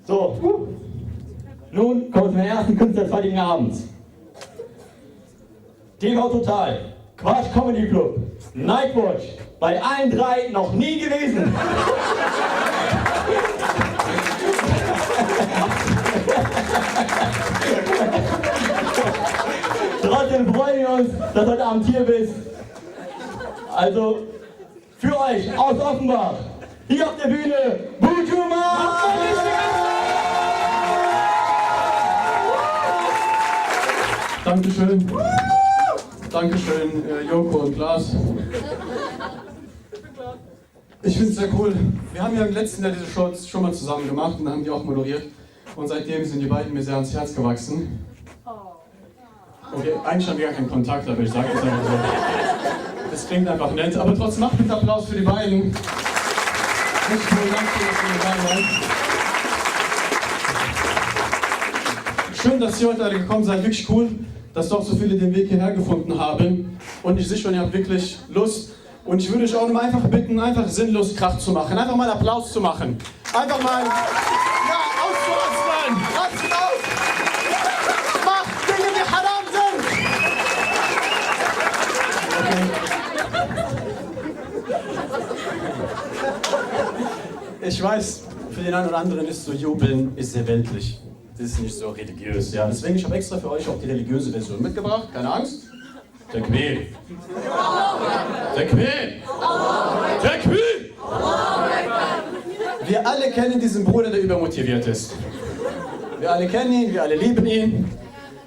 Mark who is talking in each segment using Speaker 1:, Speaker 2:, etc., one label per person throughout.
Speaker 1: So, nun kommt zum ersten Künstler des heutigen Abends. TV Total, Quatsch Comedy Club, Nightwatch, bei allen drei noch nie gewesen. Trotzdem freuen wir uns, dass du heute Abend hier bist. Also, für euch aus Offenbach, hier auf der Bühne, Bujuma!
Speaker 2: Dankeschön. Dankeschön, Joko und Klaas. Ich finde es sehr cool. Wir haben ja im letzten Jahr diese Show schon mal zusammen gemacht und haben die auch moderiert. Und seitdem sind die beiden mir sehr ans Herz gewachsen. Okay, eigentlich haben wir gar keinen Kontakt, aber ich sage es einfach so. Das klingt einfach nett, aber trotzdem macht bitte Applaus für die beiden. Richtig cool, danke, dass ihr dabei seid. Schön, dass ihr heute alle gekommen seid, wirklich cool, dass doch so viele den Weg hierher gefunden haben. Und ich sehe schon, ihr habt wirklich Lust. Und ich würde euch auch einfach bitten, einfach sinnlos Krach zu machen, einfach mal Applaus zu machen. Einfach mal, ja, auszurasten, rasten aus! Mach Dinge, die haram sind! Okay. Ich weiß, für den einen oder anderen ist so Jubeln ist sehr weltlich. Das ist nicht so religiös, ja. Deswegen, ich habe extra für euch auch die religiöse Version mitgebracht, keine Angst. Takbir! Takbir! Takbir! Wir alle kennen diesen Bruder, der übermotiviert ist. Wir alle kennen ihn, wir alle lieben ihn.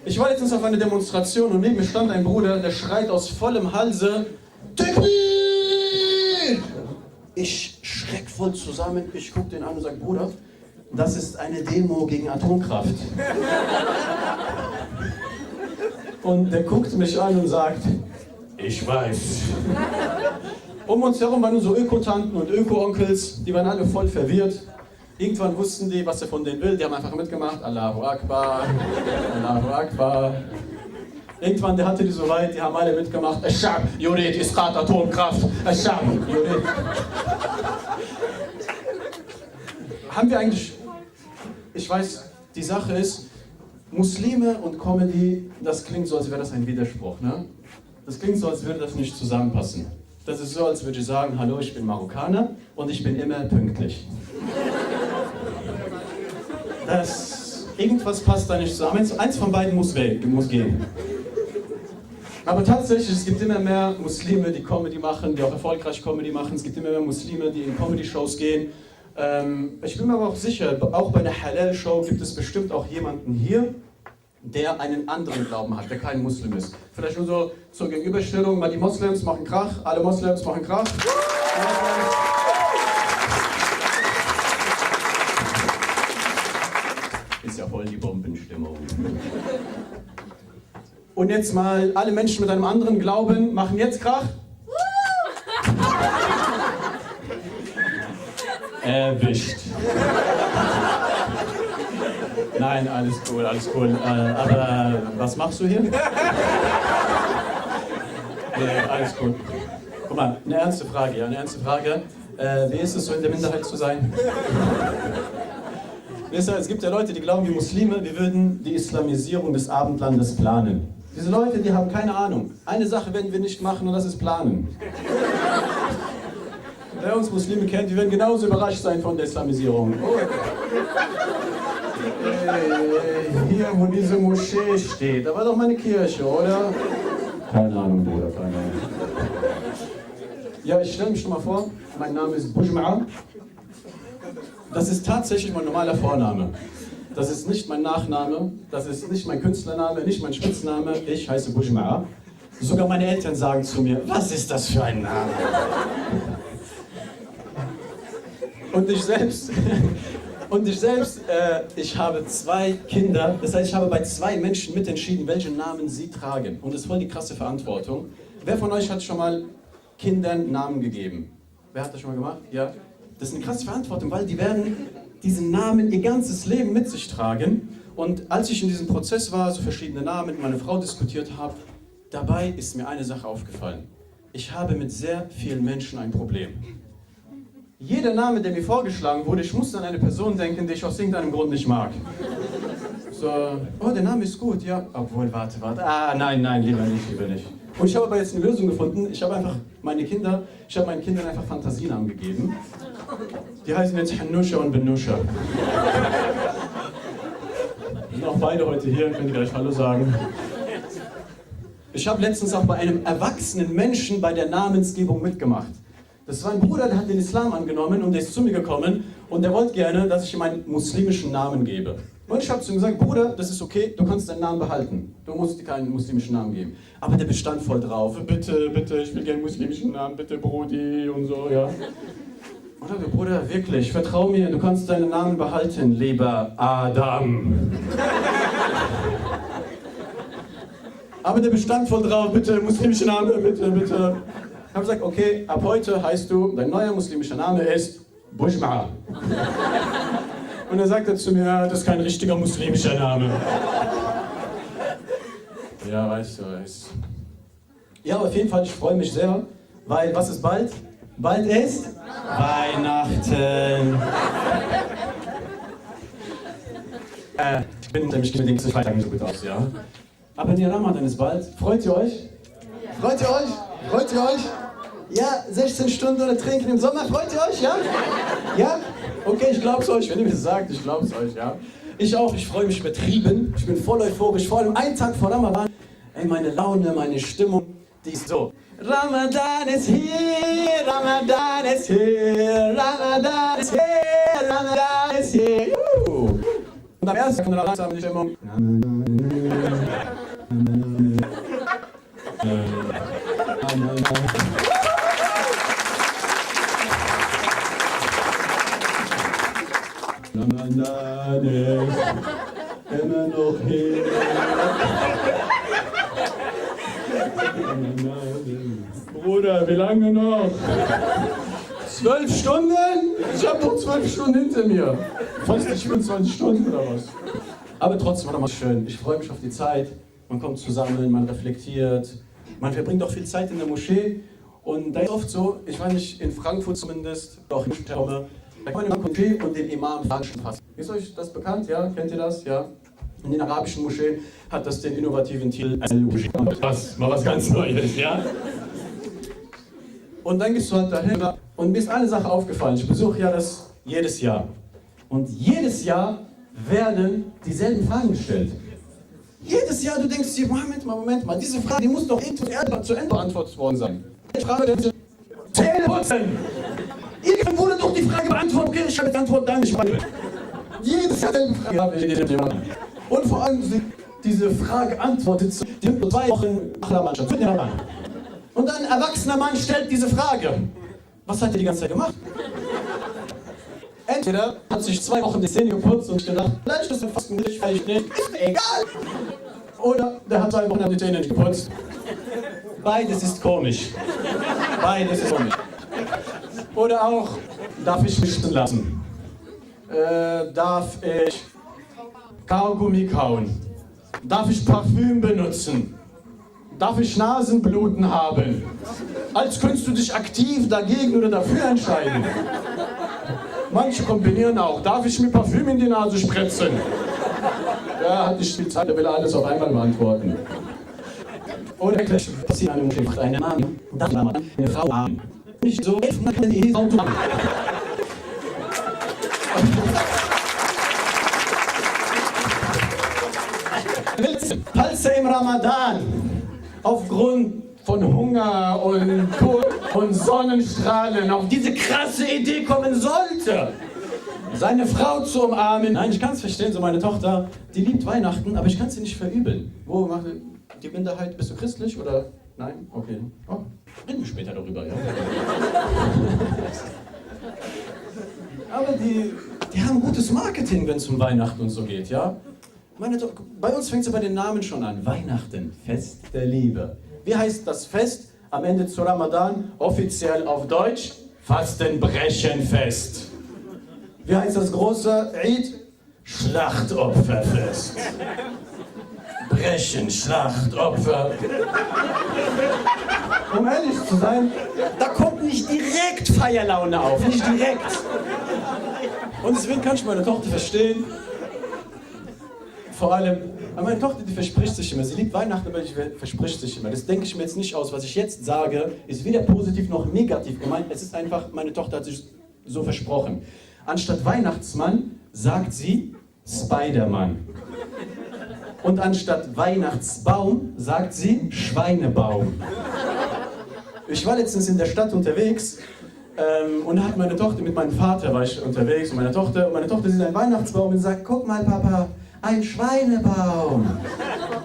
Speaker 2: Ich war letztens auf einer Demonstration und neben mir stand ein Bruder, der schreit aus vollem Halse: Takbir! Ich schreck voll zusammen, ich gucke den an und sage: Bruder, das ist eine Demo gegen Atomkraft. Und der guckt mich an und sagt: Ich weiß. Um uns herum waren nur so Öko-Tanten und Öko-Onkels, die waren alle voll verwirrt. Irgendwann wussten die, was er von denen will, die haben einfach mitgemacht. Allahu Akbar, Allahu Akbar. Irgendwann, der hatte die so weit, die haben alle mitgemacht. Ash-Sha'b yurid Isqat Atomkraft. Ash-Sha'b yurid. Haben wir eigentlich, ich weiß, die Sache ist, Muslime und Comedy, das klingt so, als wäre das ein Widerspruch, ne? Das klingt so, als würde das nicht zusammenpassen. Das ist so, als würde ich sagen: Hallo, ich bin Marokkaner und ich bin immer pünktlich. Irgendwas passt da nicht zusammen. Eins von beiden muss gehen. Aber tatsächlich, es gibt immer mehr Muslime, die Comedy machen, die auch erfolgreich Comedy machen. Es gibt immer mehr Muslime, die in Comedy-Shows gehen. Ich bin mir aber auch sicher, auch bei der Halal-Show gibt es bestimmt auch jemanden hier, der einen anderen Glauben hat, der kein Muslim ist. Vielleicht nur so zur Gegenüberstellung, mal die Moslems machen Krach, alle Moslems machen Krach. Ist ja voll die Bombenstimmung. Und jetzt mal alle Menschen mit einem anderen Glauben machen jetzt Krach. Erwischt. Nein, alles cool, alles cool. Aber was machst du hier? Nee, alles cool. Guck mal, eine ernste Frage, ja, eine ernste Frage. Wie ist es so, in der Minderheit zu sein? Wisst ihr, es gibt ja Leute, die glauben wie Muslime, wir würden die Islamisierung des Abendlandes planen. Diese Leute, die haben keine Ahnung. Eine Sache werden wir nicht machen und das ist planen. Wer uns Muslime kennt, wir werden genauso überrascht sein von der Islamisierung. Oh. Hier, wo diese Moschee steht, da war doch meine Kirche, oder? Keine Ahnung, Bruder, keine Ahnung. Ja, ich stelle mich schon mal vor, mein Name ist Bujma. Das ist tatsächlich mein normaler Vorname. Das ist nicht mein Nachname, das ist nicht mein Künstlername, nicht mein Spitzname. Ich heiße Bujma. Sogar meine Eltern sagen zu mir: Was ist das für ein Name? Und ich selbst, ich habe 2 Kinder, das heißt, ich habe bei 2 Menschen mitentschieden, welchen Namen sie tragen. Und das ist voll die krasse Verantwortung. Wer von euch hat schon mal Kindern Namen gegeben? Wer hat das schon mal gemacht? Ja? Das ist eine krasse Verantwortung, weil die werden diesen Namen ihr ganzes Leben mit sich tragen. Und als ich in diesem Prozess war, so verschiedene Namen mit meiner Frau diskutiert habe, dabei ist mir eine Sache aufgefallen. Ich habe mit sehr vielen Menschen ein Problem. jeder Name, der mir vorgeschlagen wurde, ich musste an eine Person denken, die ich aus irgendeinem Grund nicht mag. So, oh, der Name ist gut, ja. Obwohl, warte. Ah, nein, lieber nicht. Und ich habe aber jetzt eine Lösung gefunden. Ich habe meinen Kindern einfach Fantasienamen gegeben. Die heißen jetzt Hanusha und Benusha. Die sind auch beide heute hier, können die gleich Hallo sagen. Ich habe letztens auch bei einem erwachsenen Menschen bei der Namensgebung mitgemacht. Das war ein Bruder, der hat den Islam angenommen und der ist zu mir gekommen und der wollte gerne, dass ich ihm einen muslimischen Namen gebe. Und ich habe zu ihm gesagt, Bruder, das ist okay, du kannst deinen Namen behalten. Du musst dir keinen muslimischen Namen geben. Aber der bestand voll drauf. Bitte, ich will gerne einen muslimischen Namen, bitte Brudi und so, ja. Und ich sagte, Bruder, wirklich, vertrau mir, du kannst deinen Namen behalten, lieber Adam. Aber der bestand voll drauf, bitte, muslimischer Name, bitte. Ich habe gesagt, okay, ab heute heißt du, dein neuer muslimischer Name ist Bushma. Und er sagte zu mir, das ist kein richtiger muslimischer Name. Ja, weiß. Ja, auf jeden Fall, ich freue mich sehr, weil, was ist bald? Bald ist Weihnachten. Ich bin nämlich bedingt zu Freitag nicht so gut aus, ja. Aber der Ramadan ist bald. Freut ihr euch? Freut ihr euch? Ja, 16 Stunden ohne Trinken im Sommer. Freut ihr euch, ja? Ja? Okay, ich glaub's euch. Wenn ihr mir das sagt, ich glaub's euch, ja? Ich auch, ich freue mich übertrieben. Ich bin voll euphorisch, vor allem einen Tag vor Ramadan. Ey, meine Laune, meine Stimmung, die ist so. Ramadan ist hier, Ramadan ist hier, Ramadan ist hier, Ramadan ist hier. Juhu. Und am ersten Tag der Ramadan die Stimmung. Ramadan ist immer noch hier. Bruder, wie lange noch? 12 Stunden? Ich habe noch 12 Stunden hinter mir. Fast nicht 24 Stunden oder was? Aber trotzdem war doch mal schön. Ich freue mich auf die Zeit. Man kommt zusammen, man reflektiert. Man verbringt auch viel Zeit in der Moschee. Und da ist oft so, ich war nicht in Frankfurt zumindest, auch in Sterne, da kann man in der Moschee und den Imam Fragen fassen. Ist euch das bekannt? Ja? Kennt ihr das? Ja? In den arabischen Moscheen hat das den innovativen Titel was ganz Neues, ja? Und dann gehst du halt dahin und mir ist eine Sache aufgefallen. Ich besuche ja das jedes Jahr. Und jedes Jahr werden dieselben Fragen gestellt. Jedes Jahr, du denkst dir, Moment mal, diese Frage, die muss doch zu Ende beantwortet worden sein. Die Frage der Zähne putzen! Irgendwann wurde doch die Frage beantwortet, okay, ich habe die Antwort dann nicht. Jedes Jahr selbe Frage. Und vor allem diese Frage antwortet zu 2 Wochen nach der Mannschaft. Und ein erwachsener Mann stellt diese Frage. Was hat er die ganze Zeit gemacht? Entweder hat sich 2 Wochen die Zähne geputzt und gedacht, vielleicht ist das fast nicht, vielleicht nicht, ist mir egal. Oder der hat 2 Wochen die Zähne nicht geputzt. Beides ist komisch. Oder auch, darf ich mischen lassen? Darf ich Kaugummi kauen? Darf ich Parfüm benutzen? Darf ich Nasenbluten haben? Als könntest du dich aktiv dagegen oder dafür entscheiden. Manche kombinieren auch. Darf ich mir Parfüm in die Nase spritzen? Ja, hat nicht viel Zeit, der will alles auf einmal beantworten. Oder passiert eine Moschee, macht einen Mann, darf eine Frau haben. Nicht so, die Auto. Falls er im Ramadan aufgrund von Hunger und Sonnenstrahlen auf diese krasse Idee kommen sollte, seine Frau zu umarmen. Nein, ich kann es verstehen, so meine Tochter, die liebt Weihnachten, aber ich kann sie nicht verübeln. Wo macht die Minderheit, bist du christlich oder? Nein? Okay. Oh, reden wir später darüber, ja. Aber die haben gutes Marketing, wenn es um Weihnachten und so geht, ja. Bei uns fängt es ja bei den Namen schon an. Weihnachten, Fest der Liebe. Wie heißt das Fest am Ende zu Ramadan? Offiziell auf Deutsch, Fastenbrechenfest. Wie heißt das große Eid? Schlachtopferfest. Verbrechen, Schlachtopfer. Um ehrlich zu sein, da kommt nicht direkt Feierlaune auf, nicht direkt. Und deswegen kann ich meine Tochter verstehen. Vor allem, meine Tochter, die verspricht sich immer, sie liebt Weihnachten, aber die verspricht sich immer. Das denke ich mir jetzt nicht aus. Was ich jetzt sage, ist weder positiv noch negativ gemeint. Es ist einfach, meine Tochter hat sich so versprochen. Anstatt Weihnachtsmann sagt sie Spider-Man. Und anstatt Weihnachtsbaum sagt sie Schweinebaum. Ich war letztens in der Stadt unterwegs und hat meine Tochter, mit meinem Vater war ich unterwegs und meine Tochter sieht einen Weihnachtsbaum und sagt, guck mal Papa, ein Schweinebaum.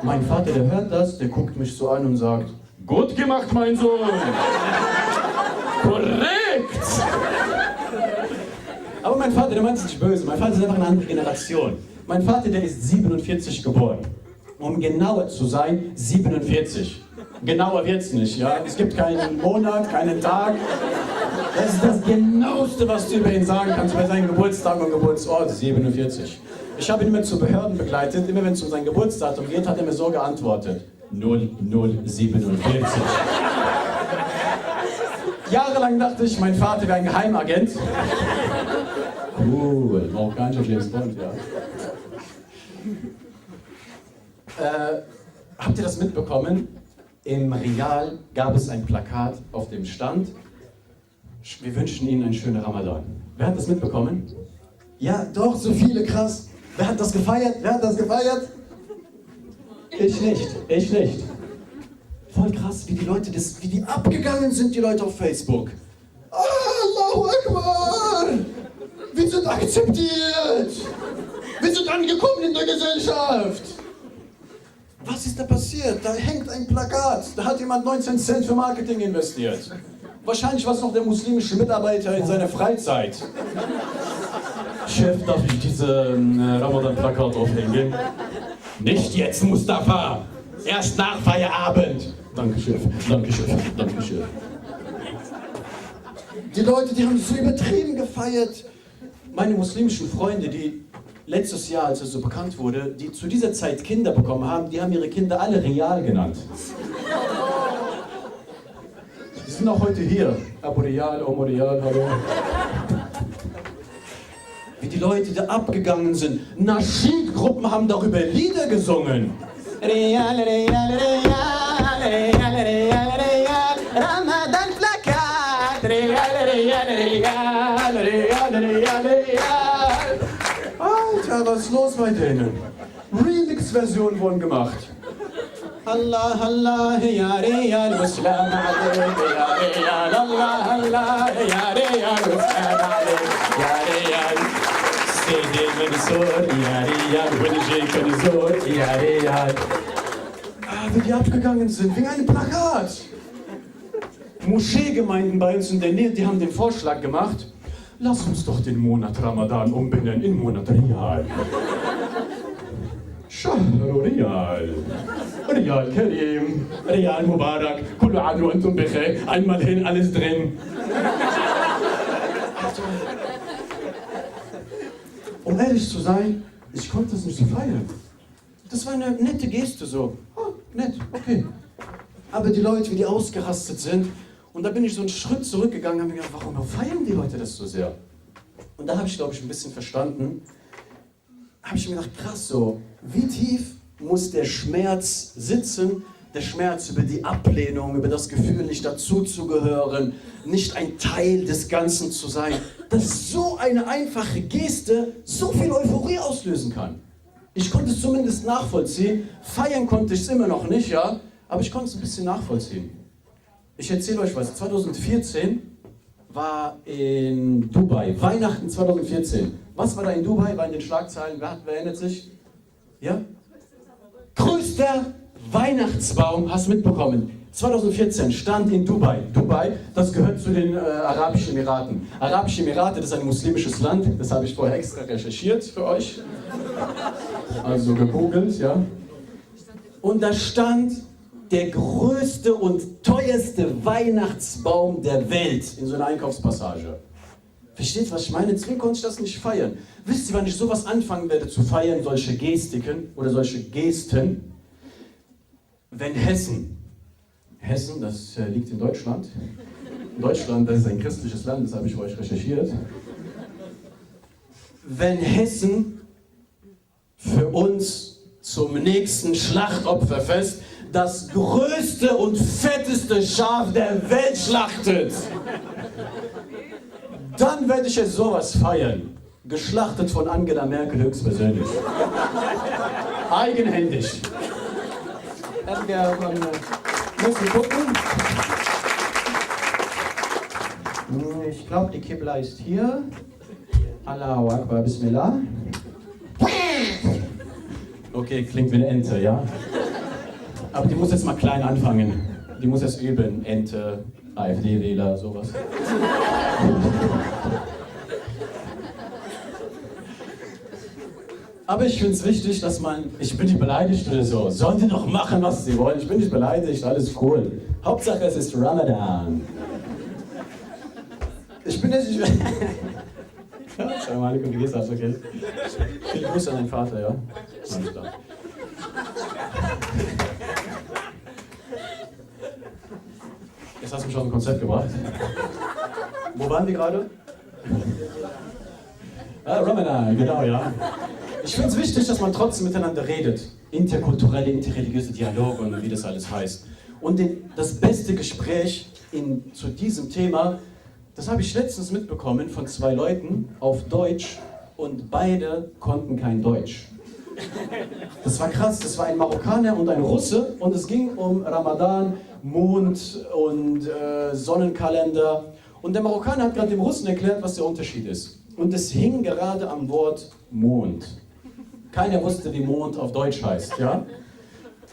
Speaker 2: Mein Vater, der hört das, der guckt mich so an und sagt, gut gemacht, mein Sohn. Korrekt. Aber mein Vater, der meint es nicht böse, mein Vater ist einfach eine andere Generation. Mein Vater, der ist 47 geboren. Um genauer zu sein, 47. Genauer wird's nicht, ja? Es gibt keinen Monat, keinen Tag. Das ist das Genaueste, was du über ihn sagen kannst, über seinen Geburtstag und Geburtsort, 47. Ich habe ihn immer zu Behörden begleitet, immer wenn es um sein Geburtsdatum geht, hat er mir so geantwortet. 0047. Jahrelang dachte ich, mein Vater wäre ein Geheimagent. Cool, marokkanischer James Bond, ja. Habt ihr das mitbekommen? Im Real gab es ein Plakat, auf dem stand, wir wünschen Ihnen einen schönen Ramadan. Wer hat das mitbekommen? Ja, doch, so viele, krass. Wer hat das gefeiert? Wer hat das gefeiert? Ich nicht, ich nicht. Voll krass, wie die Leute wie die abgegangen sind, die Leute auf Facebook. Allahu Akbar! Wir sind akzeptiert! Wir sind angekommen in der Gesellschaft! Was ist da passiert? Da hängt ein Plakat. Da hat jemand 19 Cent für Marketing investiert. Wahrscheinlich war es noch der muslimische Mitarbeiter in seiner Freizeit. Chef, darf ich diese Ramadan-Plakat aufhängen? Nicht jetzt, Mustafa! Erst nach Feierabend! Danke, Chef. Danke, Chef. Danke, Chef. Die Leute, die haben so übertrieben gefeiert. Meine muslimischen Freunde, die letztes Jahr, als es so bekannt wurde, die zu dieser Zeit Kinder bekommen haben, die haben ihre Kinder alle Real genannt. Die sind auch heute hier. Abu Real, Omo Real, hallo. Wie die Leute da abgegangen sind. Naschid-Gruppen haben darüber Lieder gesungen. Real, Real, Real, Real, Real, Real, Ramadan-Plakat. Real, Real, Real, Real, Real, Real. Alter, was ist los bei denen? Remix-Versionen wurden gemacht. Allah, Allah, ya Real, Muslim alayk, ya Real, Allah, Allah, ya Real, Muslim alayk, ya Real. Stede Mansur, ya Real, Winji Mansur, ya Real. Wie die abgegangen sind, wegen einem Plakat. Moscheegemeinden bei uns in der Nähe, die haben den Vorschlag gemacht, lass uns doch den Monat Ramadan umbenennen in Monat Real. Shahru Real. Real Karim. Real Mubarak. Kullu Anu Antum Bikhair. Einmal hin, alles drin. Um ehrlich zu sein, ich konnte das nicht so feiern. Das war eine nette Geste so. Oh, nett, okay. Aber die Leute, wie die ausgerastet sind, und da bin ich so einen Schritt zurückgegangen und habe mir gedacht, warum feiern die Leute das so sehr? Und da habe ich, glaube ich, ein bisschen verstanden, habe ich mir gedacht, krass so, wie tief muss der Schmerz sitzen, der Schmerz über die Ablehnung, über das Gefühl, nicht dazuzugehören, nicht ein Teil des Ganzen zu sein, dass so eine einfache Geste so viel Euphorie auslösen kann. Ich konnte es zumindest nachvollziehen, feiern konnte ich es immer noch nicht, ja, aber ich konnte es ein bisschen nachvollziehen. Ich erzähle euch was, 2014 war in Dubai, Weihnachten 2014. Was war da in Dubai? War in den Schlagzeilen, wer erinnert sich? Ja? Größter Weihnachtsbaum, hast du mitbekommen? 2014 stand in Dubai. Dubai, das gehört zu den Arabischen Emiraten. Arabische Emirate, das ist ein muslimisches Land, das habe ich vorher extra recherchiert für euch. Also gegoogelt, ja. Und da stand der größte und teuerste Weihnachtsbaum der Welt in so einer Einkaufspassage. Versteht, was ich meine? Deswegen konnte ich das nicht feiern. Wisst ihr, wann ich sowas anfangen werde zu feiern, solche Gestiken oder solche Gesten? wenn Hessen, das liegt in Deutschland. Deutschland, das ist ein christliches Land, das habe ich für euch recherchiert. Wenn Hessen für uns zum nächsten Schlachtopferfest das größte und fetteste Schaf der Welt schlachtet, dann werde ich jetzt sowas feiern. Geschlachtet von Angela Merkel höchstpersönlich. Eigenhändig. Wir müssen gucken. Ich glaube, die Qibla ist hier. Allahu Akbar, Bismillah. Okay, klingt wie eine Ente, ja? Aber die muss jetzt mal klein anfangen. Die muss jetzt üben. Ente, AfD-Wähler, sowas. Aber ich finde es wichtig, dass man, ich bin nicht beleidigt oder so, sollen die doch machen, was sie wollen, ich bin nicht beleidigt, alles cool. Hauptsache es ist Ramadan. Ich bin jetzt nicht... Salam alaikum, wie geht's, alles okay? Viel Grüße an deinen Vater, ja? Alles klar. Jetzt hast du mich auf ein Konzept gebracht. Wo waren wir gerade? Ramadan, genau, ja. Ich finde es wichtig, dass man trotzdem miteinander redet. Interkulturelle, interreligiöse Dialoge und wie das alles heißt. Und das beste Gespräch zu diesem Thema, das habe ich letztens mitbekommen von 2 Leuten auf Deutsch und beide konnten kein Deutsch. Das war krass, das war ein Marokkaner und ein Russe und es ging um Ramadan, Mond und Sonnenkalender. Und der Marokkaner hat gerade dem Russen erklärt, was der Unterschied ist. Und es hing gerade am Wort Mond. Keiner wusste, wie Mond auf Deutsch heißt, ja?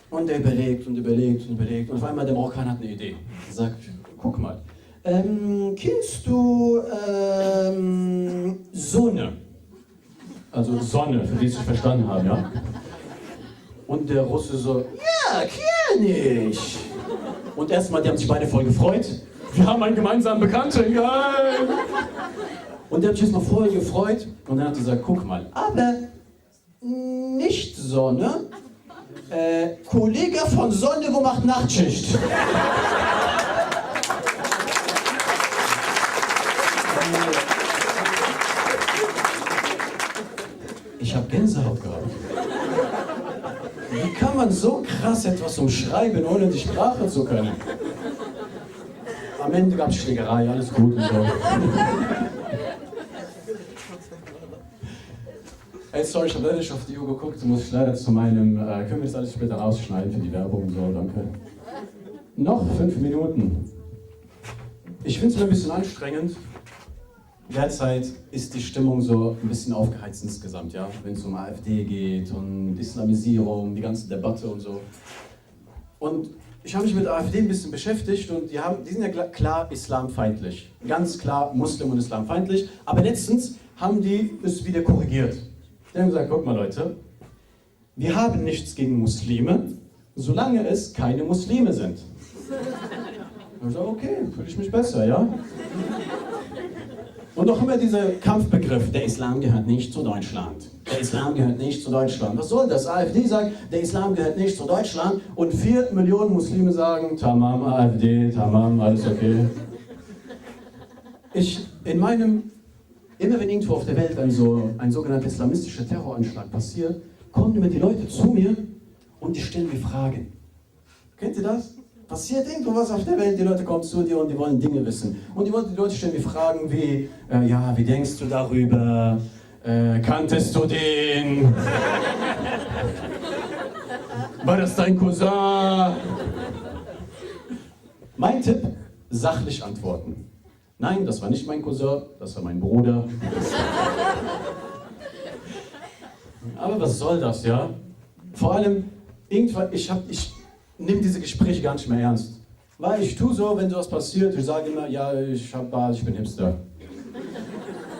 Speaker 2: Und er überlegt und überlegt und überlegt. Und auf einmal der Marokkaner hat eine Idee. Er sagt, guck mal, kennst du Sonne? Also Sonne, für die es nicht verstanden haben, ja? Und der Russe so, ja, kenn ich. Und erstmal, die haben sich beide voll gefreut. Wir haben einen gemeinsamen Bekannten, geil! Und der hat sich erstmal voll gefreut. Und dann hat er gesagt, guck mal, aber nicht Sonne, Kollege von Sonne, wo macht Nachtschicht. Ich habe Gänsehaut gehabt. Wie kann man so krass etwas umschreiben, ohne die Sprache zu können? Am Ende gab es Schlägerei, alles gut und so. Hey, sorry, ich habe leider nicht auf die Uhr geguckt, muss ich leider zu meinem, können wir das alles später rausschneiden für die Werbung und so, danke. Noch 5 Minuten. Ich finde es mir ein bisschen anstrengend. Derzeit ist die Stimmung so ein bisschen aufgeheizt insgesamt, ja, wenn es um AfD geht und Islamisierung, die ganze Debatte und so. Und ich habe mich mit der AfD ein bisschen beschäftigt und die sind ja klar islamfeindlich. Ganz klar Muslim und islamfeindlich. Aber letztens haben die es wieder korrigiert. Die haben gesagt, guck mal Leute, wir haben nichts gegen Muslime, solange es keine Muslime sind. Und ich sage, okay, fühle ich mich besser, ja? Und noch immer dieser Kampfbegriff, der Islam gehört nicht zu Deutschland. Der Islam gehört nicht zu Deutschland. Was soll das? AfD sagt, der Islam gehört nicht zu Deutschland und 4 Millionen Muslime sagen, tamam, AfD, tamam, alles okay. Immer wenn irgendwo auf der Welt ein sogenannter islamistischer Terroranschlag passiert, kommen immer die Leute zu mir und die stellen mir Fragen. Kennt ihr das? Passiert irgendwo was auf der Welt, die Leute kommen zu dir und die wollen Dinge wissen. Und die Leute stellen mir Fragen wie, wie denkst du darüber? Kanntest du den? War das dein Cousin? Mein Tipp, sachlich antworten. Nein, das war nicht mein Cousin, das war mein Bruder. Aber was soll das, ja? Vor allem, irgendwann, ich nehme diese Gespräche gar nicht mehr ernst. Weil ich tue so, wenn sowas passiert, ich sage immer, ja, ich bin Hipster.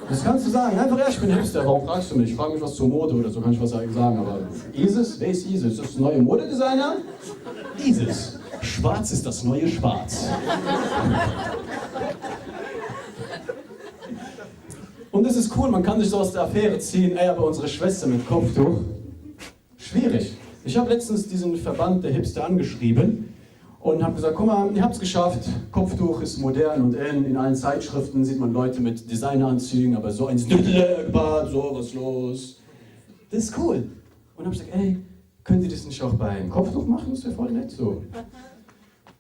Speaker 2: Das kannst du sagen, einfach, ja, ich bin Hipster, warum fragst du mich? Frag mich was zur Mode oder so, kann ich was sagen. Aber ISIS, wer ist ISIS? Ist das der neue Modedesigner? ISIS. Schwarz ist das neue Schwarz. Und es ist cool, man kann sich so aus der Affäre ziehen, aber unsere Schwester mit Kopftuch, schwierig. Ich habe letztens diesen Verband der Hipster angeschrieben und habe gesagt, guck mal, ihr habt es geschafft, Kopftuch ist modern und in allen Zeitschriften sieht man Leute mit Designeranzügen, aber so ein Bart, so was los. Das ist cool. Und habe ich gesagt, ey, könnt ihr das nicht auch bei einem Kopftuch machen? Das wäre voll nett so.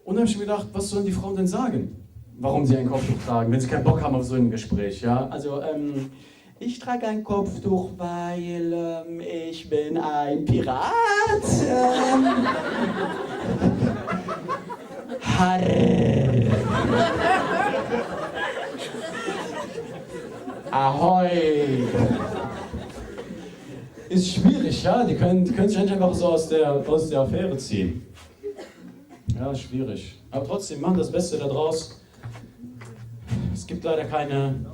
Speaker 2: Und dann habe ich mir gedacht, was sollen die Frauen denn sagen, warum sie ein Kopftuch tragen, wenn sie keinen Bock haben auf so ein Gespräch, ja? Also, ich trage ein Kopftuch, weil ich bin ein Pirat. Harr. Ahoi. Ist schwierig, ja? Die können sich einfach so aus der Affäre ziehen. Ja, schwierig. Aber trotzdem, machen das Beste da draus. Es gibt leider keine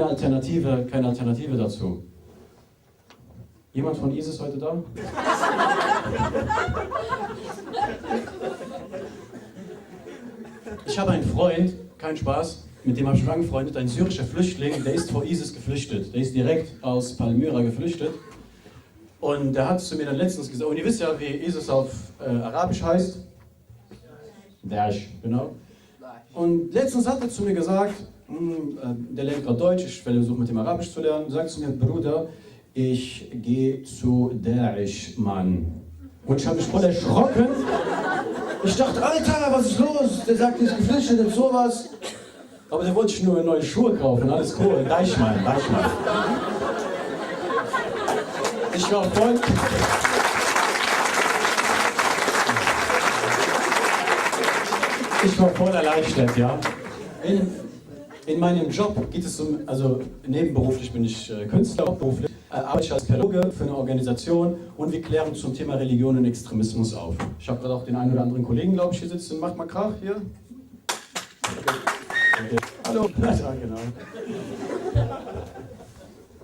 Speaker 2: Alternative dazu. Jemand von ISIS heute da? Ich habe einen Freund, kein Spaß, mit dem habe ich mich angefreundet, ein syrischer Flüchtling, der ist vor ISIS geflüchtet. Der ist direkt aus Palmyra geflüchtet. Und der hat zu mir dann letztens gesagt, und ihr wisst ja, wie ISIS auf Arabisch heißt. Daesh, genau. Und letztens hat er zu mir gesagt, der lernt gerade Deutsch, ich versuche mit dem Arabisch zu lernen, sagt zu mir, Bruder, ich gehe zu Daesh, Mann. Und ich habe mich voll erschrocken. Ich dachte, Alter, was ist los? Der sagt, ich bin geflüchtet und sowas. Aber der wollte nur neue Schuhe kaufen, alles cool. Daesh, Mann. Ich war voll... Ich war voll erleichtert, ja. In meinem Job geht es um, also nebenberuflich bin ich Künstler, hauptberuflich arbeite ich als Pädagoge für eine Organisation und wir klären zum Thema Religion und Extremismus auf. Ich habe gerade auch den einen oder anderen Kollegen, glaube ich, hier sitzen. Macht mal Krach hier. Okay. Hallo. Ja, genau.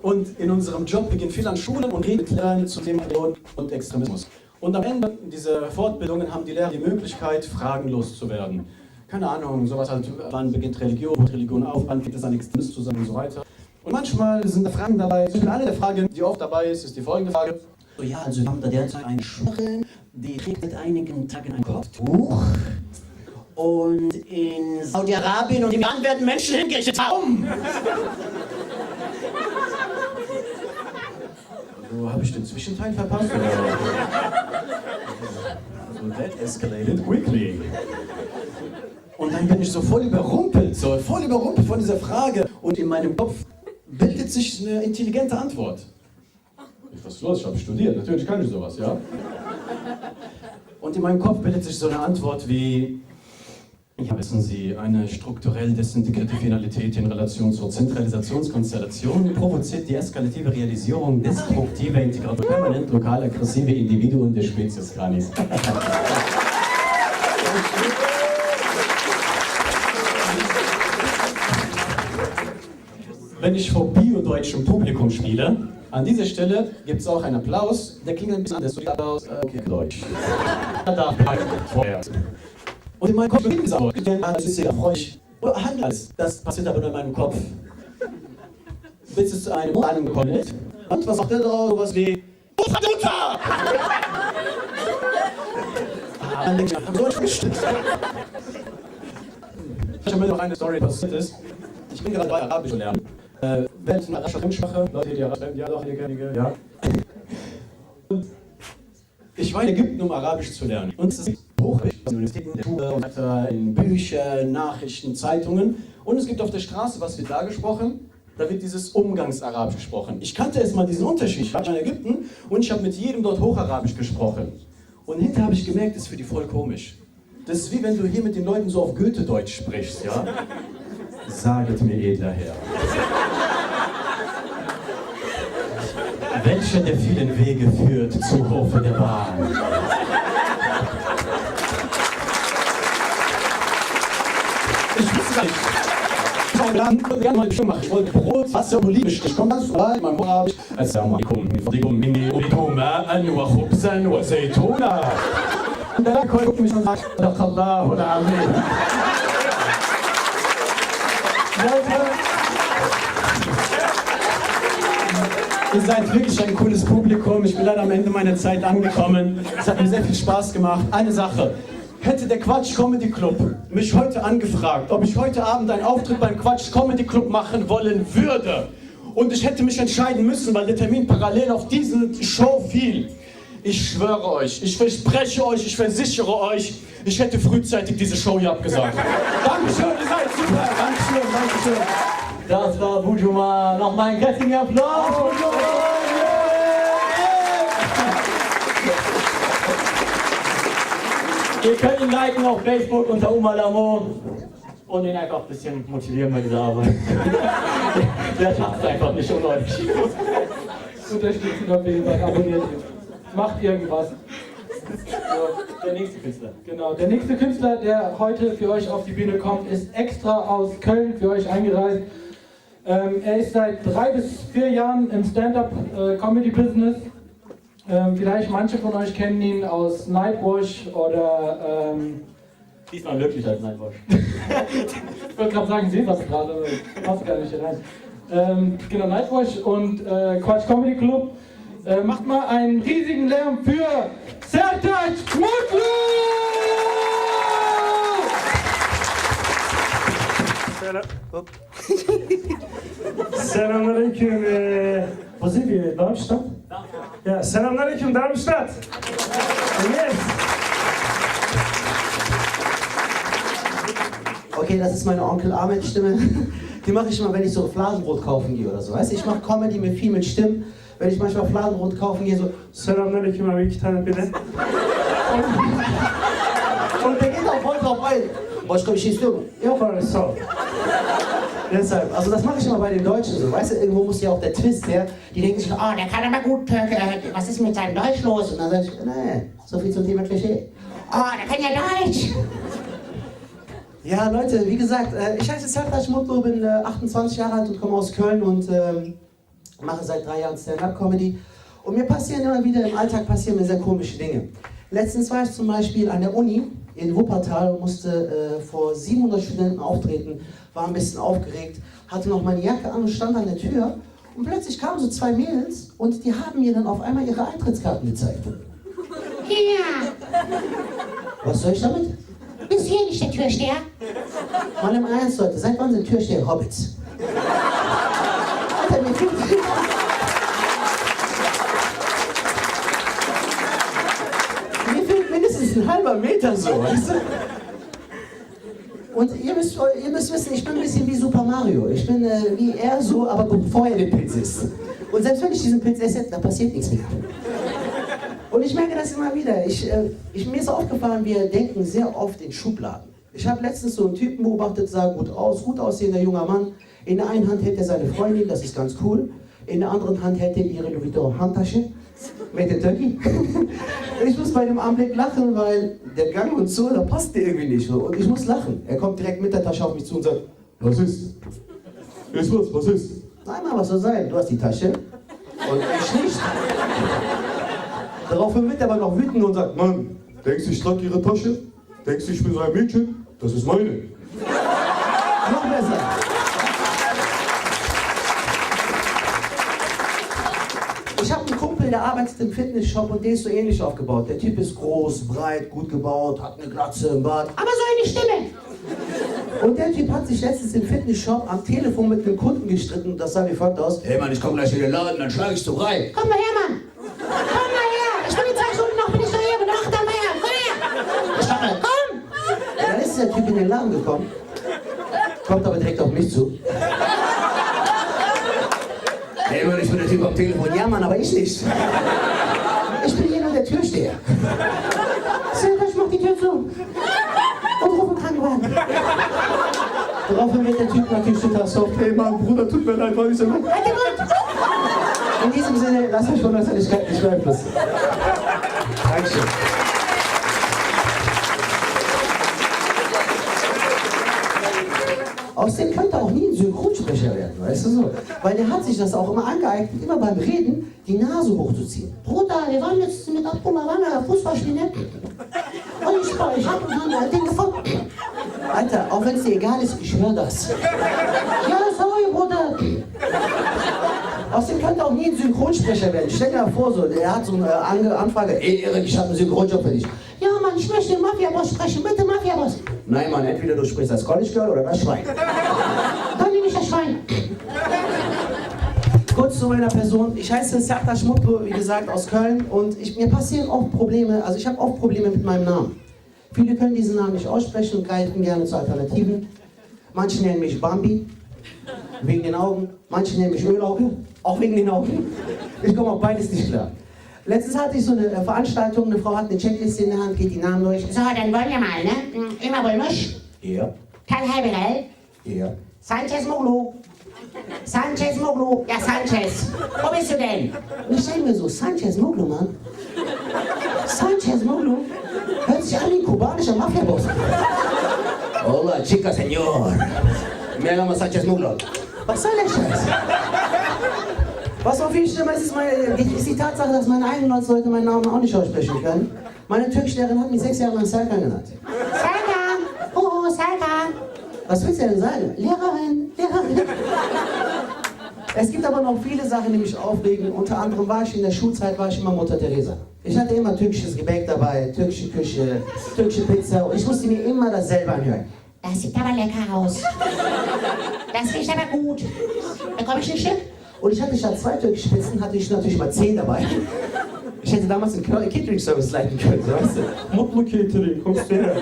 Speaker 2: Und in unserem Job beginnen viel an Schulen und reden mit Lehrern zum Thema Religion und Extremismus. Und am Ende dieser Fortbildungen haben die Lehrer die Möglichkeit, fragenlos zu werden. Keine Ahnung, sowas halt, wann beginnt Religion, hört Religion auf, wann geht es an Extremismus zusammen und so weiter. Und manchmal sind da Fragen dabei, eine der Fragen, die oft dabei ist die folgende Frage.
Speaker 3: So, ja, also wir haben da derzeit eine Schwangere, die trägt seit einigen Tagen ein Kopftuch. Und in Saudi-Arabien und im Iran werden Menschen hingerichtet. Warum?
Speaker 2: So, habe ich den Zwischenteil verpasst? Also, that escalated quickly. Und dann bin ich so voll überrumpelt von dieser Frage. Und in meinem Kopf bildet sich eine intelligente Antwort. Was ist los? Ich habe studiert, natürlich kann ich sowas, ja? Und in meinem Kopf bildet sich so eine Antwort wie: Ja, wissen Sie, eine strukturell desintegrierte Finalität in Relation zur Zentralisationskonstellation provoziert die eskalative Realisierung destruktiver Integration permanent lokal aggressive Individuen der Spezies Canis. Wenn ich vor biodeutschem Publikum spiele, an dieser Stelle gibt es auch einen Applaus, der klingt ein bisschen anders. Applaus, okay, Deutsch. Da darf vorher. Und in meinem Kopf bin ich sauer. Das ist ja freundlich. Oder anders. Das passiert aber nur in meinem Kopf. Bis es zu einem gekommen ist. Und was macht der drauf? Sowas wie: Mutter! Dann denke ich, so ein Bestimmt. Ich habe mir noch eine Story passiert ist. Ich bin gerade bei Arabisch lernen. Während einer arabischen Fremdsprache, Leute, die Arabisch lernen, ja doch, einige, ja. Und ich war in Ägypten, um Arabisch zu lernen. Und es ist hochrichtig, in Universitäten, in der Schule, in Büchern, Nachrichten, Zeitungen. Und es gibt auf der Straße, was wird da gesprochen? Da wird dieses Umgangsarabisch gesprochen. Ich kannte erst mal diesen Unterschied. Ich war in Ägypten und ich habe mit jedem dort Hocharabisch gesprochen. Und hinterher habe ich gemerkt, das ist für die voll komisch. Das ist wie wenn du hier mit den Leuten so auf Goethe-Deutsch sprichst, ja? Saget mir, edler Herr. Welcher der vielen Wege führt zu Hofe der Bahn? Ich wusste gar nicht. Ich habe gerne mal bestimmt machen. Ich wollte Brot, Wasser, Oliven. Ich komme ganz vorbei in meinem Arabisch. Assalamu alaikum. Minni urikum ma'an wa khubzan wa zaytuna. Und der Lack guckt mich und sagt: Sadaqallahu al-Azim. Leute, Ihr seid wirklich ein cooles Publikum. Ich bin leider am Ende meiner Zeit angekommen. Es hat mir sehr viel Spaß gemacht. Eine Sache. Hätte der Quatsch Comedy Club mich heute angefragt, ob ich heute Abend einen Auftritt beim Quatsch Comedy Club machen wollen würde und ich hätte mich entscheiden müssen, weil der Termin parallel auf diese Show fiel, ich schwöre euch, ich verspreche euch, ich versichere euch, ich hätte frühzeitig diese Show hier abgesagt. Dankeschön, ihr seid super. Dankeschön, Dankeschön.
Speaker 1: Das war Bujuman. Nochmal einen kräftigen Applaus. Ihr könnt ihn liken auf Facebook unter Umalamo und ihn einfach ein bisschen motivieren bei dieser Arbeit. Der schafft es einfach nicht ohne euch.
Speaker 4: Unterstützt ihn auf jeden Fall, abonniert ihn. Macht irgendwas.
Speaker 1: So, der nächste Künstler.
Speaker 4: Genau, der nächste Künstler, der heute für euch auf die Bühne kommt, ist extra aus Köln für euch eingereist. Er ist seit 3 bis 4 Jahren im Stand-Up-Comedy-Business. Vielleicht manche von euch kennen ihn aus Nightwash oder
Speaker 1: Diesmal wirklich als Nightwash.
Speaker 4: ich wollte gerade sagen, seht das gerade, aber passt gar nicht hier rein. Genau, Nightwash und Quatsch Comedy Club. Macht mal einen riesigen Lärm für Sertac Mutlu!
Speaker 5: Selamünaleyküm. Wo sind wir? Darmstadt? Ja, Selamünaleyküm Darmstadt. Yes.
Speaker 3: Okay, das ist meine Onkel Ahmed-Stimme. Die mache ich immer, wenn ich so Fladenbrot kaufen gehe oder so. Weißt du, ich mache Comedy mit viel mit Stimmen. Wenn ich manchmal Fladenbrot kaufen gehe, so.
Speaker 5: Selamünaleyküm abi, 2 tane bitte.
Speaker 3: Und der geht auch voll drauf ein. Boah, ich glaube, ich schieße du.
Speaker 5: Ja, Freunde, so.
Speaker 3: Deshalb, also das mache ich immer bei den Deutschen so. Weißt du, irgendwo muss ja auch der Twist her. Die denken sich, oh, der kann aber gut Türke. Was ist mit seinem Deutsch los? Und dann sag ich, nee, so viel zum Thema Klischee. Oh, der kann ja Deutsch. Ja, Leute, wie gesagt, ich heiße Sertac Mutlu, bin 28 Jahre alt und komme aus Köln und mache seit 3 Jahren Stand-Up-Comedy. Und mir passieren immer wieder, im Alltag passieren mir sehr komische Dinge. Letztens war ich zum Beispiel an der Uni in Wuppertal und musste vor 700 Studenten auftreten, war ein bisschen aufgeregt, hatte noch meine Jacke an und stand an der Tür. Und plötzlich kamen so 2 Mädels und die haben mir dann auf einmal ihre Eintrittskarten gezeigt.
Speaker 6: Hier,
Speaker 3: Was soll ich damit?
Speaker 6: bist hier nicht der Türsteher?
Speaker 3: Mal im Ernst, Leute, seit wann sind Türsteher Hobbits? Alter, mir fehlt... Mir fehlt mindestens ein halber Meter so, weißt du? Und ihr müsst wissen, ich bin ein bisschen wie Super Mario. Ich bin wie er so, aber bevor er den Pilz isst. Und selbst wenn ich diesen Pilz esse, da passiert nichts mehr. Und ich merke das immer wieder. Mir ist aufgefallen, wir denken sehr oft in Schubladen. Ich habe letztens so einen Typen beobachtet, sah gut aussehender junger Mann. In der einen Hand hält er seine Freundin, das ist ganz cool. In der anderen Hand hält er ihre Louis Vuitton Handtasche mit dem Turkey. Ich muss bei dem Anblick lachen, weil der Gang und so, da passt der irgendwie nicht. Und ich muss lachen. Er kommt direkt mit der Tasche auf mich zu und sagt,
Speaker 1: Was ist? Ist was ist?
Speaker 3: nein, Mann, was soll sein? Du hast die Tasche und ich nicht. Daraufhin wird er aber noch wütend und sagt,
Speaker 7: Mann, denkst du, ich trage ihre Tasche? Denkst du, ich bin so ein Mädchen? Das ist meine.
Speaker 3: noch besser. Ich habe einen Kumpel, der arbeitet im Fitnessshop und der ist so ähnlich aufgebaut. Der Typ ist groß, breit, gut gebaut, hat eine Glatze im Bart, aber so eine Stimme. Und der Typ hat sich letztens im Fitnessshop am Telefon mit einem Kunden gestritten und das sah wie folgt aus. Hey Mann, ich komm gleich in den Laden, dann schlage ich so rein.
Speaker 6: Komm mal her, Mann! Komm mal her! Ich bin in 2 Stunden noch, bin ich noch hier, bin 8 mal her! Komm her! Komm!
Speaker 3: Dann ist der Typ in den Laden gekommen, kommt aber direkt auf mich zu. Hey Mann, ich bin der Typ am Telefon. Ja Mann, aber ich nicht. Ich bin hier nur der Türsteher. Sertac, mach die Tür zu. Und ruf einen Krankenwagen. Daraufhin wird der Typ natürlich total soft. Hey Mann, Bruder, tut mir leid, war nicht so gut.
Speaker 6: Halt den Mund!
Speaker 3: In diesem Sinne, lasst euch von der Öffentlichkeit nicht beeinflussen. Dankeschön. Aus dem könnte auch nie ein Synchronsprecher werden, weißt du so? Weil der hat sich das auch immer angeeignet, immer beim Reden die Nase hochzuziehen.
Speaker 6: Bruder, wir waren jetzt mit Abdullah Fußball spielen, ne? Und ich hab ein Ding gefunden.
Speaker 3: Alter, auch wenn es dir egal ist, ich höre das.
Speaker 6: Ja, sorry, Bruder.
Speaker 3: Außerdem könnte auch nie ein Synchronsprecher werden. Stell dir mal vor, so, der hat so eine Anfrage. Ey, Erik, ich habe einen Synchronjob für dich. Ja, Mann, ich möchte den Mafia-Boss sprechen. Bitte, Mafia-Boss. Nein, Mann, entweder du sprichst als College Girl oder das Schwein. Dann nehme ich das Schwein. Kurz zu meiner Person. Ich heiße Serdar Schmuppe, wie gesagt, aus Köln. Und mir passieren oft Probleme, also ich habe oft Probleme mit meinem Namen. Viele können diesen Namen nicht aussprechen und greifen gerne zu Alternativen. Manche nennen mich Bambi, wegen den Augen. Manche nennen mich Ölauge, auch wegen den Augen. Ich komme auf beides nicht klar. Letztens hatte ich so eine Veranstaltung, eine Frau hat eine Checkliste in der Hand, geht die Namen durch.
Speaker 6: So, dann wollen wir mal, ne? Immer Bulmusch,
Speaker 3: Ja,
Speaker 6: Karl Heiberel,
Speaker 3: ja.
Speaker 6: Sanchez Moglu. Sanchez Moglu. Ja, Sanchez. Wo bist du denn?
Speaker 3: Und ich denke mir so, Sanchez Moglu, Mann. Sanchez Moglu? Hört sich an wie ein kubanischer Mafia-Boss. Hola, chica, señor. Me llamo Sanchez Moglu. Was soll der Scheiß? Was noch viel schlimmer ist, ist die Tatsache, dass meine eigenen Leute meinen Namen auch nicht aussprechen können. Meine Türkischlehrerin hat mich 6 Jahre lang Serkan genannt.
Speaker 6: Serkan. Oh, Serkan.
Speaker 3: Was willst du denn sagen? Lehrerin, Lehrerin. Es gibt aber noch viele Sachen, die mich aufregen. Unter anderem war ich in der Schulzeit immer Mutter Teresa. Ich hatte immer türkisches Gebäck dabei, türkische Küche, türkische Pizza und ich musste mir immer dasselbe anhören.
Speaker 6: Das sieht aber lecker aus. Das riecht aber gut. Bekomme ich ein Stück?
Speaker 3: Und ich hatte statt 2 türkische Pizzen, hatte ich natürlich mal 10 dabei. Ich hätte damals einen Catering-Service leiten können, so weißt du.
Speaker 5: Mutlu Catering, kommst du her?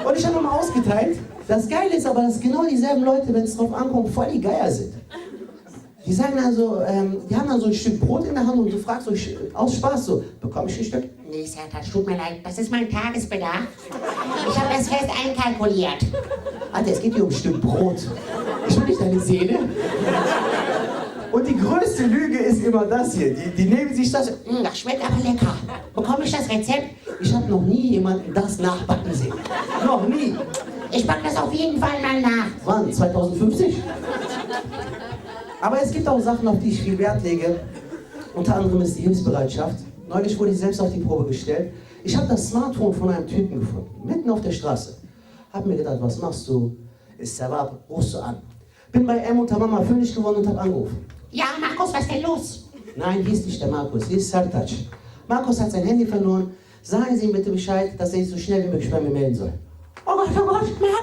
Speaker 3: Und ich habe mal ausgeteilt. Das Geile ist aber, dass genau dieselben Leute, wenn es drauf ankommt, voll die Geier sind. Die sagen also, die haben dann so ein Stück Brot in der Hand und du fragst so aus Spaß so, bekomme ich ein Stück?
Speaker 6: Nee, Serkan, tut mir leid. Das ist mein Tagesbedarf. Ich habe das fest einkalkuliert.
Speaker 3: Alter, es geht hier um ein Stück Brot. Ich will nicht deine Seele. Und die größte Lüge ist immer das hier. Die nehmen sich das.
Speaker 6: Das schmeckt aber lecker. Bekomme ich das Rezept?
Speaker 3: Ich habe noch nie jemanden das nachbacken sehen. Noch nie.
Speaker 6: Ich pack das auf jeden Fall mal nach.
Speaker 3: Wann? 2050? Aber es gibt auch Sachen, auf die ich viel Wert lege. Unter anderem ist die Hilfsbereitschaft. Neulich wurde ich selbst auf die Probe gestellt. Ich habe das Smartphone von einem Typen gefunden, mitten auf der Straße. Hab mir gedacht, was machst du? Ist Sabab, rufst du an. Bin bei unter Mama fündig geworden und hab angerufen.
Speaker 6: Ja, Markus, was ist denn los?
Speaker 3: Nein, hier ist nicht der Markus, hier ist Serdar. Markus hat sein Handy verloren. Sagen Sie ihm bitte Bescheid, dass er sich so schnell wie möglich bei mir melden soll.
Speaker 6: Oh Gott,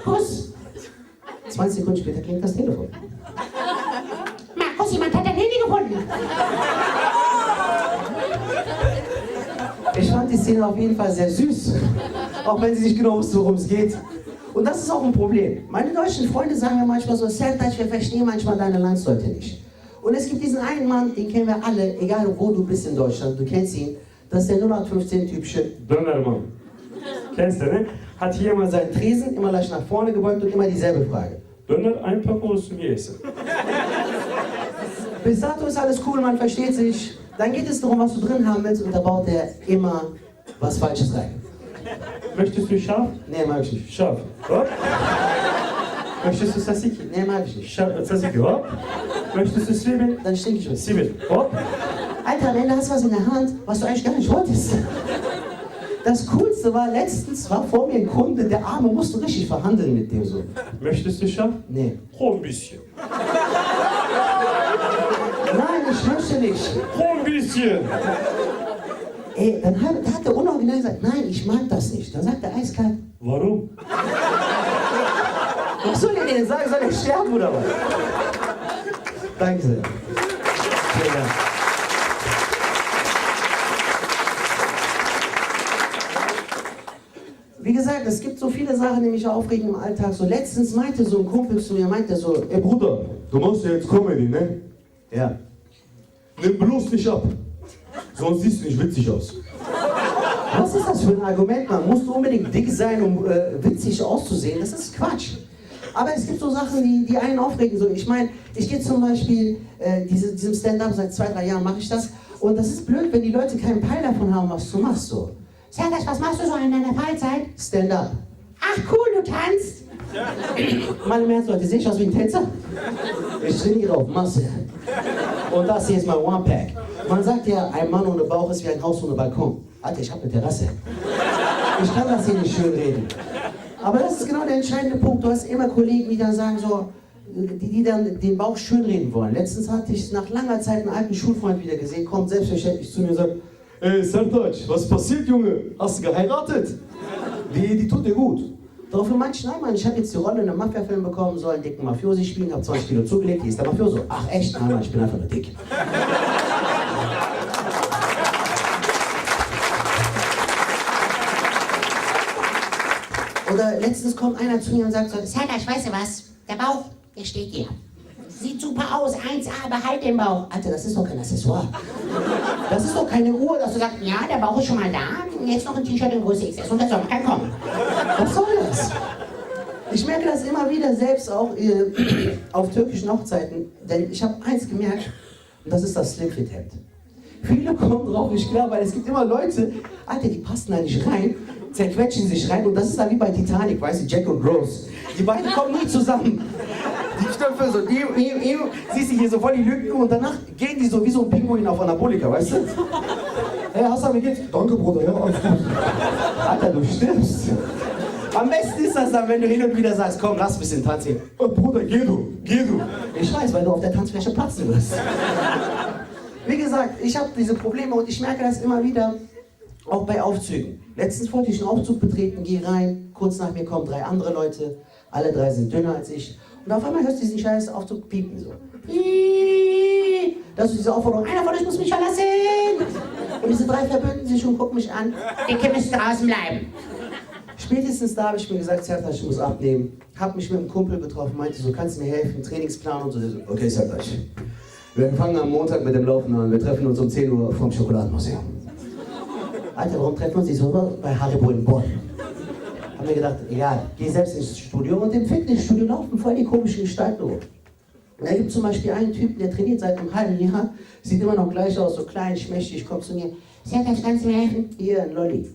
Speaker 6: Markus.
Speaker 3: 20 Sekunden später klingt das Telefon.
Speaker 6: Markus, jemand hat dein Handy gefunden.
Speaker 3: Ich fand die Szene auf jeden Fall sehr süß, auch wenn sie nicht genau wusste, worum es geht. Und das ist auch ein Problem. Meine deutschen Freunde sagen mir manchmal so, Serdar, wir verstehen manchmal deine Landsleute nicht. Und es gibt diesen einen Mann, den kennen wir alle, egal wo du bist in Deutschland, du kennst ihn. Das ist der 0815-typische
Speaker 5: Dönermann. Kennst du, ne?
Speaker 3: Hat hier immer seinen Tresen, immer leicht nach vorne gebeugt und immer dieselbe Frage.
Speaker 5: Döner einpacken oder zum Essen?
Speaker 3: Bis dato ist alles cool, man versteht sich. Dann geht es darum, was du drin haben willst und da baut er immer was Falsches rein.
Speaker 5: Möchtest du scharf?
Speaker 3: Nee, mag ich nicht.
Speaker 5: Scharf. Hopp. Möchtest du Tzatziki?
Speaker 3: Nee, mag ich nicht.
Speaker 5: Tzatziki, hopp. Möchtest du Zwiebeln?
Speaker 3: Dann stink ich mit.
Speaker 5: Zwiebeln, hopp.
Speaker 3: Alter, am Ende hast du was in der Hand, was du eigentlich gar nicht wolltest. Das Coolste war, letztens war vor mir ein Kunde, der Arme musste richtig verhandeln mit dem so.
Speaker 5: Möchtest du scharf?
Speaker 3: Nee.
Speaker 5: Ein bisschen.
Speaker 3: Nein, ich möchte nicht.
Speaker 5: Ein bisschen.
Speaker 3: Ey, dann hat der unoriginal gesagt, nein, ich mag das nicht. Dann sagt der eiskalt,
Speaker 5: Warum?
Speaker 3: was soll der denn sagen? Soll er sterben oder was? Danke sehr. Vielen Dank. Wie gesagt, es gibt so viele Sachen, die mich aufregen im Alltag. So letztens meinte so ein Kumpel zu mir, meinte so,
Speaker 7: Ey Bruder, du machst ja jetzt Comedy, ne?
Speaker 3: ja,
Speaker 7: Nimm bloß nicht ab. Sonst siehst du nicht witzig aus.
Speaker 3: was ist das für ein Argument, man? Musst du unbedingt dick sein, um witzig auszusehen? Das ist Quatsch. Aber es gibt so Sachen, die einen aufregen. So, ich meine, ich gehe zum Beispiel diesem Stand-up, seit 2-3 Jahren mache ich das. Und das ist blöd, wenn die Leute keinen Peil davon haben, was du machst. So.
Speaker 6: Serdar, was machst du so in deiner Freizeit?
Speaker 3: Stand-up.
Speaker 6: Ach cool, du tanzt.
Speaker 3: Meine Mehrheitsleute, sehe ich aus wie ein Tänzer? Ich trainiere auf Masse. Und das hier ist mein One-Pack. Man sagt ja, ein Mann ohne Bauch ist wie ein Haus ohne Balkon. Alter, ich habe eine Terrasse. Ich kann das hier nicht schön reden. Aber das ist genau der entscheidende Punkt. Du hast immer Kollegen, die dann sagen so, die dann den Bauch schönreden wollen. Letztens hatte ich nach langer Zeit einen alten Schulfreund wieder gesehen, kommt selbstverständlich zu mir und sagt,
Speaker 7: Ey, Sertac, was passiert, Junge? Hast du geheiratet? Die tut dir gut.
Speaker 3: daraufhin meinte ich, nein Mann, ich habe jetzt die Rolle in einem Mafia-Film bekommen, soll einen dicken Mafiosi spielen, habe 20 Kilo zugelegt, hier ist der Mafioso. Ach echt? Nein Mann, ich bin einfach nur dick. Oder letztens kommt einer zu mir und sagt so,
Speaker 6: Sertac, weißt du was? Der Bauch, der steht dir. Sieht super aus, 1A, behalt den Bauch.
Speaker 3: Alter, das ist doch kein Accessoire.
Speaker 6: Das ist doch keine Uhr, dass du sagst, ja, der Bauch ist schon mal da, jetzt noch ein T-Shirt in Größe XS und der Sommer kann kommen.
Speaker 3: Was soll das? Ich merke das immer wieder selbst auch auf türkischen Hochzeiten, denn ich habe eins gemerkt, und das ist das Slimfit-Hemd. Viele kommen drauf nicht klar, weil es gibt immer Leute, Alter, die passen da nicht rein, zerquetschen sich rein und das ist dann wie bei Titanic, weißt du, Jack und Rose. Die beiden kommen nie zusammen. Die Stöpfe so, siehst du hier so voll die Lücken und danach gehen die so wie so ein Pinguin auf Anabolika, weißt du? Hey Hassan, wie geht's?
Speaker 7: Danke, Bruder, ja, alles gut.
Speaker 3: Alter, du stirbst. Am besten ist das dann, wenn du hin und wieder sagst, komm, lass ein bisschen tanzen.
Speaker 7: Oh, Bruder, geh du.
Speaker 3: Ich weiß, weil du auf der Tanzfläche platzen wirst. Wie gesagt, ich habe diese Probleme und ich merke das immer wieder, auch bei Aufzügen. Letztens wollte ich einen Aufzug betreten, gehe rein, kurz nach mir kommen 3 andere Leute, alle 3 sind dünner als ich. Und auf einmal hörst du diesen scheiß Aufzug piepen so. Piep. Das ist diese Aufforderung, einer von euch muss mich verlassen. Und diese 3 verbünden sich und gucken mich an.
Speaker 6: Ihr müsst draußen bleiben.
Speaker 3: Spätestens da habe ich mir gesagt, Sertac, ich muss abnehmen. Hab mich mit einem Kumpel getroffen, meinte so, kannst du mir helfen, Trainingsplan und so. Okay, Sertac. Wir fangen am Montag mit dem Laufen an. Wir treffen uns um 10 Uhr vom Schokoladenmuseum. Alter, warum treffen wir uns nicht so bei Haribo in Bonn? Haben wir gedacht, egal, geh selbst ins Studio und im Fitnessstudio laufen voll die komischen Gestalten rum. Und da gibt zum Beispiel einen Typen, der trainiert seit einem halben Jahr, sieht immer noch gleich aus, so klein, schmächtig, kommt zu mir.
Speaker 6: Sertac, kannst du mir helfen?
Speaker 3: Hier, ein Lolli.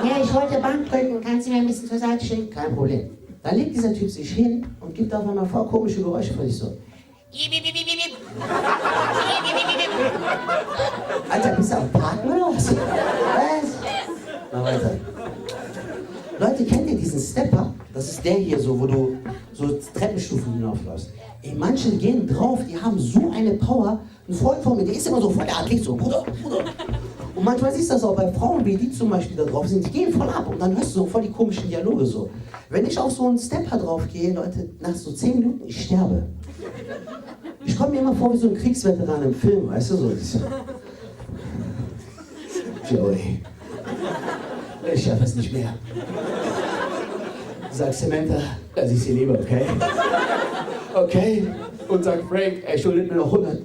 Speaker 6: Ja, ich wollte Bank drücken, kannst du mir ein bisschen zur Seite schieben?
Speaker 3: Kein Problem. Dann legt dieser Typ sich hin und gibt auf einmal voll komische Geräusche von sich so. Alter, bist du am Parken oder was? Was? Mal weiter. Leute, kennt ihr diesen Stepper? Das ist der hier so, wo du so Treppenstufen hinaufläufst. Ey, manche gehen drauf, die haben so eine Power. Ein Freund von mir, der ist immer so voll der Athlet, so Bruder. Und manchmal siehst du das auch bei Frauen, wie die zum Beispiel da drauf sind, die gehen voll ab und dann hörst du so voll die komischen Dialoge so. Wenn ich auf so einen Stepper drauf gehe, Leute, nach so 10 Minuten, ich sterbe. Ich komme mir immer vor wie so ein Kriegsveteran im Film, weißt du, so. Joey, ich schaffe es nicht mehr. Sag Samantha, dass ich sie liebe, okay? Okay? Und sag Frank, er schuldet mir noch $100.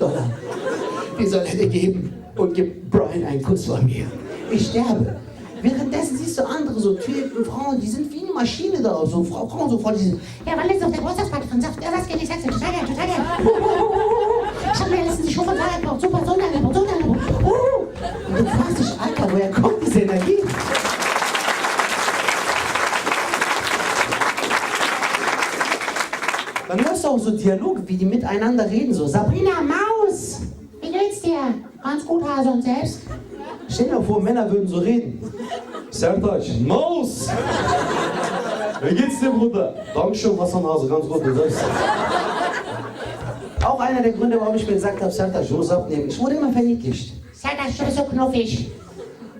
Speaker 3: Die soll er dir geben und gib Brian einen Kuss von mir. Ich sterbe. Währenddessen siehst du andere so Typen, Frauen, die sind wie eine Maschine da, so Frauen so voll, die sind,
Speaker 6: Ja, wann ist auf der Geburtstagsparty von Saft? Ja, was geht? Ich sag's dir, total gern, total gern. Ich hab mir letztens die Schuhe von Fahrrad gebraucht, super, so lange gebraucht, so lange gebraucht.
Speaker 3: und du fragst dich, Alter, woher kommt diese Energie? Dann hörst du auch so Dialoge, wie die miteinander reden, so Sabrina,
Speaker 6: Maus, wie geht's dir? Ganz gut, Hase, und selbst?
Speaker 3: stell dir vor, Männer würden so reden.
Speaker 7: Sertac, Maus! Wie geht's dir, Bruder?
Speaker 3: Dankeschön, Wassernase, ganz gut, du sollst. Auch einer der Gründe, warum ich mir gesagt habe, Sertac, ich muss abnehmen. Ich wurde immer verniedlicht.
Speaker 6: Sertac, du bist so knuffig.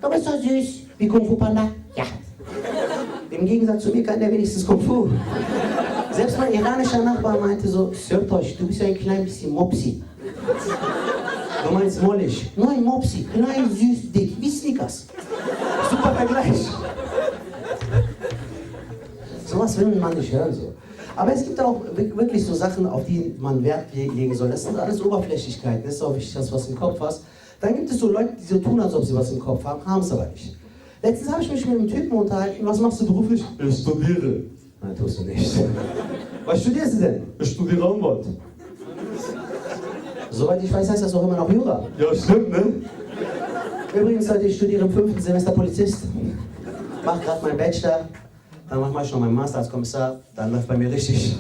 Speaker 6: Du bist so süß.
Speaker 3: Wie Kung Fu Panda.
Speaker 6: Ja.
Speaker 3: Im Gegensatz zu mir kann der wenigstens Kung Fu. Selbst mein iranischer Nachbar meinte so, Sertac, du bist ja ein klein bisschen Mopsi. Du meinst mollig. Nein, Mopsi, klein, süß, dick, wie Snickers. Super Vergleich. Sowas will man nicht hören so. Aber es gibt auch wirklich so Sachen, auf die man Wert legen soll. Das sind alles Oberflächlichkeiten. Das ist auch wichtig, dass du was im Kopf hast. Dann gibt es so Leute, die so tun, als ob sie was im Kopf haben, haben es aber nicht. Letztens habe ich mich mit einem Typen unterhalten. Was machst du beruflich?
Speaker 7: Ich studiere.
Speaker 3: Nein, tust du nicht. Was studierst du denn?
Speaker 7: Ich studiere Anwalt.
Speaker 3: Soweit ich weiß, heißt das auch immer noch Jura.
Speaker 7: Ja, stimmt, ne?
Speaker 3: Übrigens, Leute, ich studiere im 5. Semester Polizist. Mach gerade meinen Bachelor. Dann mache ich noch meinen Master als Kommissar. Dann läuft bei mir richtig.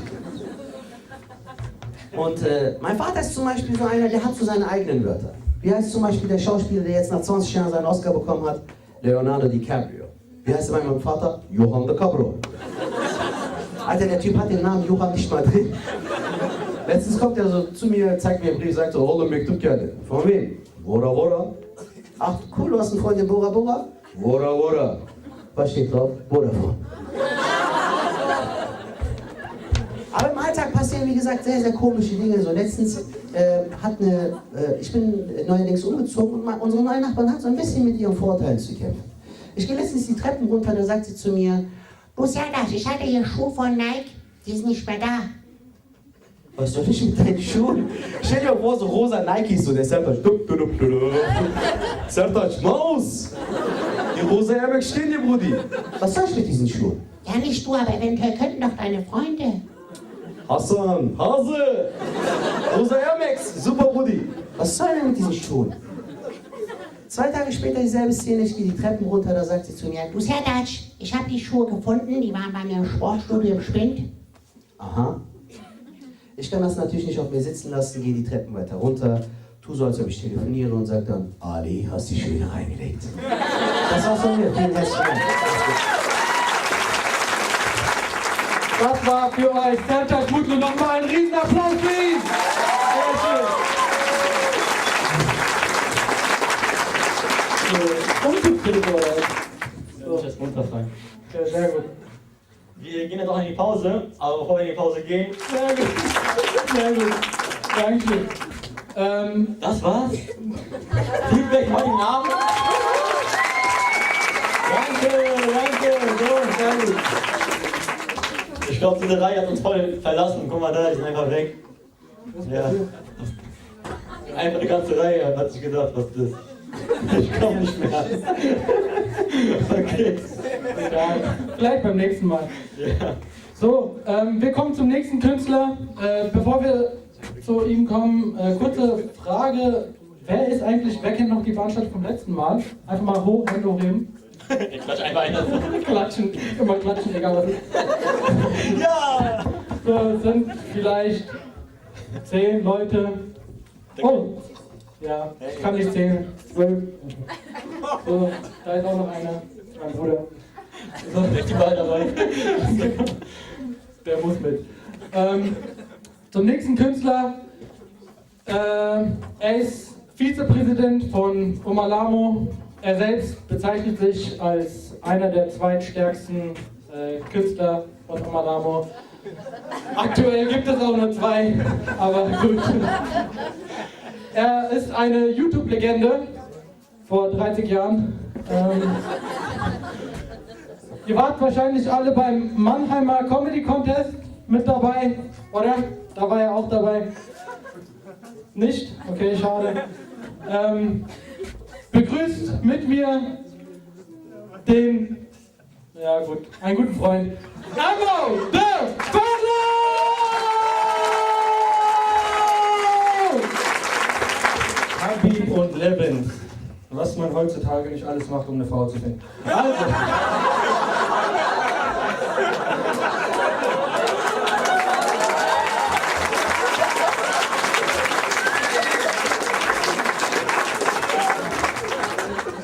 Speaker 3: Und mein Vater ist zum Beispiel so einer, der hat so seine eigenen Wörter. Wie heißt zum Beispiel der Schauspieler, der jetzt nach 20 Jahren seinen Oscar bekommen hat? Leonardo DiCaprio. Wie heißt er bei meinem Vater? Johann de Cabro. Alter, der Typ hat den Namen Johann nicht mal drin. Letztens kommt er so zu mir, zeigt mir einen Brief, sagt so, Oğlum mektup geldi. Von wem? Bora Bora. Ach cool, du hast einen Freund in Bora Bora? Bora Bora. Was steht drauf? Vodafone. Aber im Alltag passieren, wie gesagt, sehr, sehr komische Dinge. So letztens ich bin neuerdings umgezogen und unsere neue Nachbarin hat so ein bisschen mit ihren Vorteilen zu kämpfen. Ich gehe letztens die Treppen runter, da sagt sie zu mir,
Speaker 6: Wo ist das? Ich hatte hier Schuhe von Nike, die ist nicht mehr da.
Speaker 3: was soll ich mit deinen Schuhen? Stell dir mal vor, so rosa Nikes, so der Sertac. Sertac, Maus! Die rosa Air Max stehen hier, Brudi. Was soll ich mit diesen Schuhen?
Speaker 6: Ja, nicht du, aber eventuell könnten doch deine Freunde.
Speaker 7: Hassan, Hase!
Speaker 3: Rosa Air Max, super Brudi. Was soll denn mit diesen Schuhen? 2 Tage später dieselbe Szene, ich gehe die Treppen runter, da sagt sie zu mir,
Speaker 6: Du Sertac, ich habe die Schuhe gefunden, die waren bei mir im Sportstudio im Spind.
Speaker 3: aha. Ich kann das natürlich nicht auf mir sitzen lassen, gehe die Treppen weiter runter, tu so, als ob ich telefoniere und sag dann, Ali, hast die Schuhe reingelegt. Das war's von mir, vielen herzlichen Dank.
Speaker 4: Das war für euch Sertac Mutlu. Nochmal einen riesen Applaus für ihn. Sehr schön. Umzugstelefon, oder?
Speaker 1: So. Das runterfallen.
Speaker 4: Ja, sehr gut.
Speaker 1: Wir gehen jetzt auch in die Pause, aber bevor wir in die Pause gehen,
Speaker 4: Sehr gut. Sehr gut. Dankeschön.
Speaker 1: das war's. Feedback heute Abend. Danke, so, sehr gut. Ich glaube, diese Reihe hat uns voll verlassen. Guck mal da, die sind einfach weg. Ja. Einfach die ganze Reihe hat sich gedacht, was ist das? Ich komme nicht mehr. Okay.
Speaker 4: Ja, vielleicht beim nächsten Mal.
Speaker 1: Ja.
Speaker 4: So, wir kommen zum nächsten Künstler. Bevor wir zu ihm kommen, kurze Frage. Wer kennt noch die Veranstaltung vom letzten Mal? Einfach mal hoch, Hände hochheben.
Speaker 1: Ich klatsch einfach einer.
Speaker 4: Klatschen, immer klatschen, egal was ist.
Speaker 1: Ja!
Speaker 4: So, sind vielleicht 10 Leute. Oh, ja, ich kann nicht zählen. 12. So, da ist auch noch einer, mein Bruder. So,
Speaker 1: Die beiden dabei.
Speaker 4: der muss mit. Zum nächsten Künstler. Er ist Vizepräsident von Omalamo. Er selbst bezeichnet sich als einer der zweitstärksten Künstler von Omalamo. Aktuell gibt es auch nur 2, aber gut. Er ist eine YouTube-Legende vor 30 Jahren. Ihr wart wahrscheinlich alle beim Mannheimer Comedy Contest mit dabei, oder? Da war er auch dabei. Nicht? Okay, schade. Begrüßt mit mir einen guten Freund, Amo the Father!
Speaker 8: Habib und Levin. Was man heutzutage nicht alles macht, um eine Frau zu finden. Also.